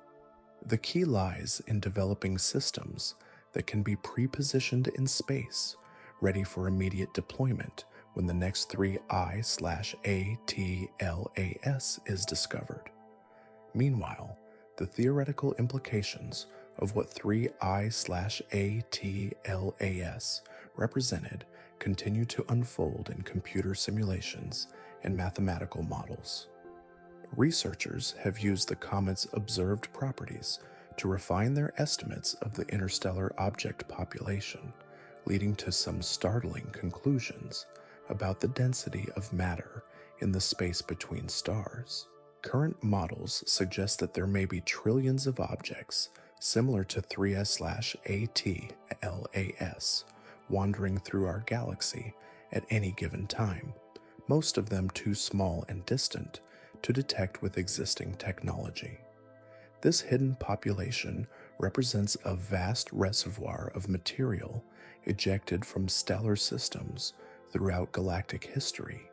The key lies in developing systems that can be pre-positioned in space, ready for immediate deployment when the next 3 I/ATLAS is discovered. Meanwhile, the theoretical implications of what 3 I/ATLAS represented continue to unfold in computer simulations and mathematical models. Researchers have used the comet's observed properties to refine their estimates of the interstellar object population, leading to some startling conclusions about the density of matter in the space between stars. Current models suggest that there may be trillions of objects similar to 3S/ATLAS wandering through our galaxy at any given time, most of them too small and distant to detect with existing technology. This hidden population represents a vast reservoir of material ejected from stellar systems throughout galactic history,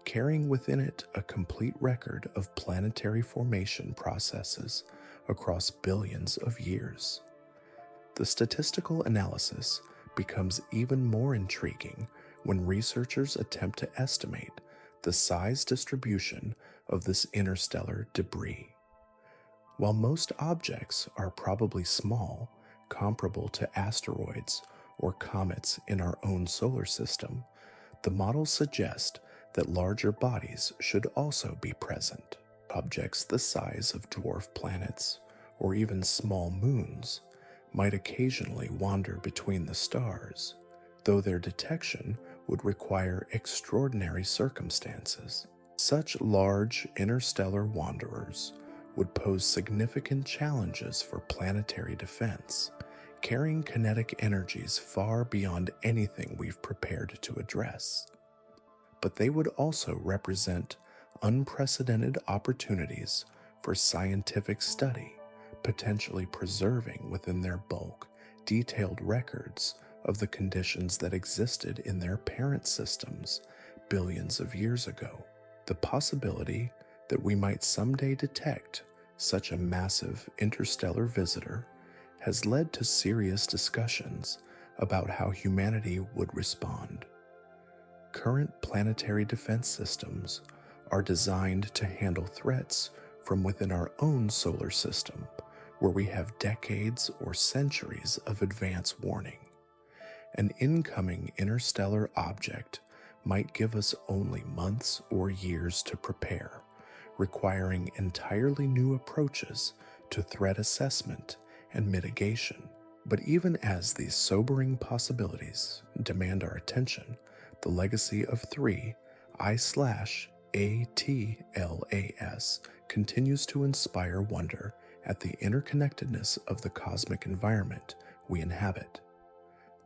carrying within it a complete record of planetary formation processes across billions of years. The statistical analysis becomes even more intriguing when researchers attempt to estimate the size distribution of this interstellar debris. While most objects are probably small, comparable to asteroids or comets in our own solar system, the models suggest that larger bodies should also be present. Objects the size of dwarf planets or even small moons might occasionally wander between the stars, though their detection would require extraordinary circumstances. Such large interstellar wanderers would pose significant challenges for planetary defense, carrying kinetic energies far beyond anything we've prepared to address. But they would also represent unprecedented opportunities for scientific study, potentially preserving within their bulk detailed records of the conditions that existed in their parent systems billions of years ago. The possibility that we might someday detect such a massive interstellar visitor has led to serious discussions about how humanity would respond. Current planetary defense systems are designed to handle threats from within our own solar system, where we have decades or centuries of advance warning. An incoming interstellar object might give us only months or years to prepare, requiring entirely new approaches to threat assessment and mitigation. But even as these sobering possibilities demand our attention, the legacy of 3I/ATLAS continues to inspire wonder at the interconnectedness of the cosmic environment we inhabit.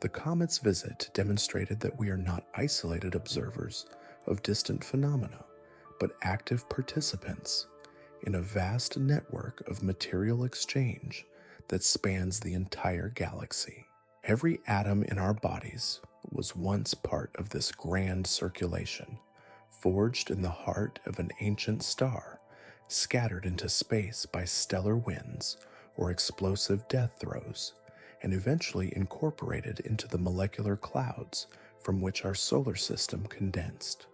The comet's visit demonstrated that we are not isolated observers of distant phenomena, but active participants in a vast network of material exchange that spans the entire galaxy. Every atom in our bodies was once part of this grand circulation, forged in the heart of an ancient star, scattered into space by stellar winds or explosive death throes, and eventually incorporated into the molecular clouds from which our solar system condensed.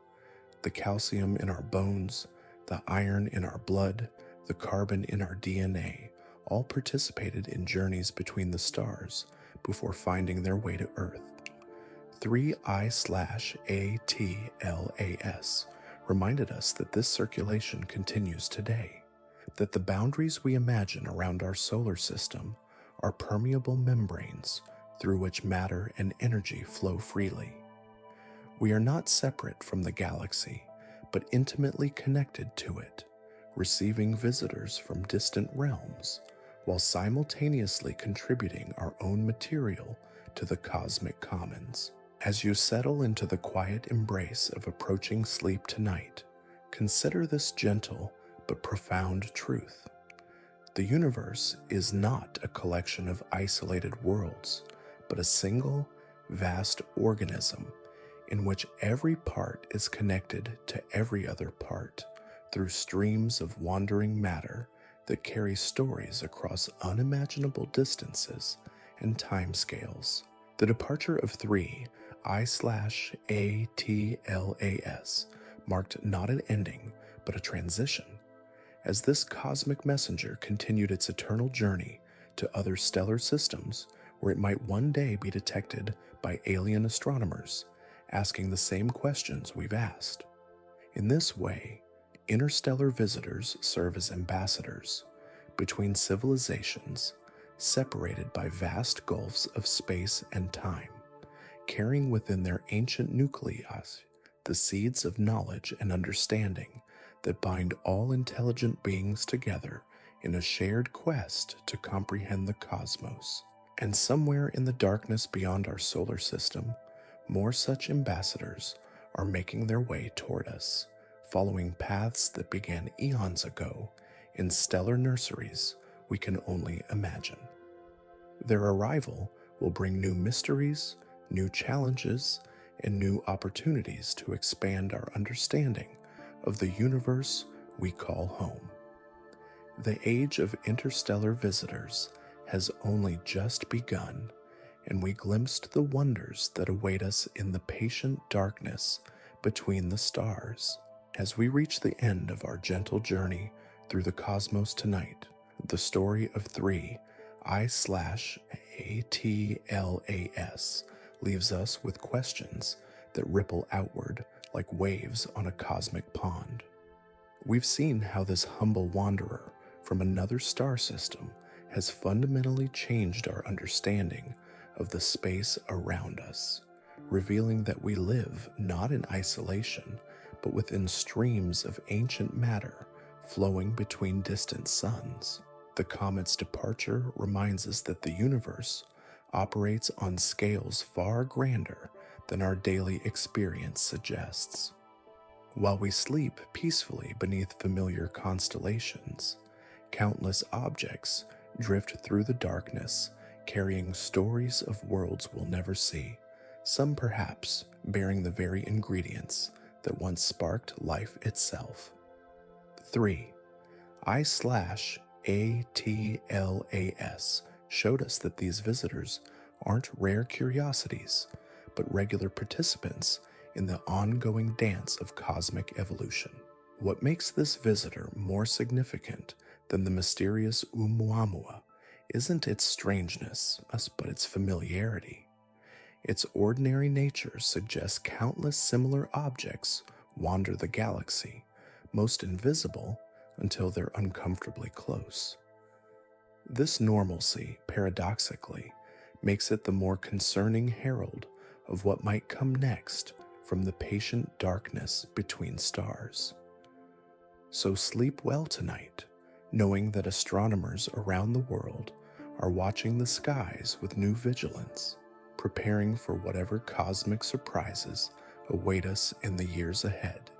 The calcium in our bones, the iron in our blood, the carbon in our DNA, all participated in journeys between the stars before finding their way to Earth. 3I/ATLAS reminded us that this circulation continues today, that the boundaries we imagine around our solar system are permeable membranes through which matter and energy flow freely. We are not separate from the galaxy, but intimately connected to it, receiving visitors from distant realms, while simultaneously contributing our own material to the cosmic commons. As you settle into the quiet embrace of approaching sleep tonight, consider this gentle but profound truth. The universe is not a collection of isolated worlds, but a single, vast organism in which every part is connected to every other part through streams of wandering matter that carry stories across unimaginable distances and timescales. The departure of 3I/ATLAS marked not an ending, but a transition, as this cosmic messenger continued its eternal journey to other stellar systems where it might one day be detected by alien astronomers asking the same questions we've asked. In this way, interstellar visitors serve as ambassadors between civilizations separated by vast gulfs of space and time, carrying within their ancient nuclei the seeds of knowledge and understanding that bind all intelligent beings together in a shared quest to comprehend the cosmos. And somewhere in the darkness beyond our solar system, more such ambassadors are making their way toward us, following paths that began eons ago in stellar nurseries we can only imagine. Their arrival will bring new mysteries, new challenges, and new opportunities to expand our understanding of the universe we call home. The age of interstellar visitors has only just begun, and we glimpsed the wonders that await us in the patient darkness between the stars. As we reach the end of our gentle journey through the cosmos tonight, the story of 3I/ATLAS leaves us with questions that ripple outward like waves on a cosmic pond. We've seen how this humble wanderer from another star system has fundamentally changed our understanding of the space around us, revealing that we live not in isolation, but within streams of ancient matter flowing between distant suns. The comet's departure reminds us that the universe operates on scales far grander than our daily experience suggests. While we sleep peacefully beneath familiar constellations, countless objects drift through the darkness, carrying stories of worlds we'll never see, some perhaps bearing the very ingredients that once sparked life itself. 3I/ATLAS showed us that these visitors aren't rare curiosities, but regular participants in the ongoing dance of cosmic evolution. What makes this visitor more significant than the mysterious Oumuamua isn't its strangeness, but its familiarity. Its ordinary nature suggests countless similar objects wander the galaxy, most invisible until they're uncomfortably close. This normalcy, paradoxically, makes it the more concerning herald of what might come next from the patient darkness between stars. So sleep well tonight, knowing that astronomers around the world are watching the skies with new vigilance, preparing for whatever cosmic surprises await us in the years ahead.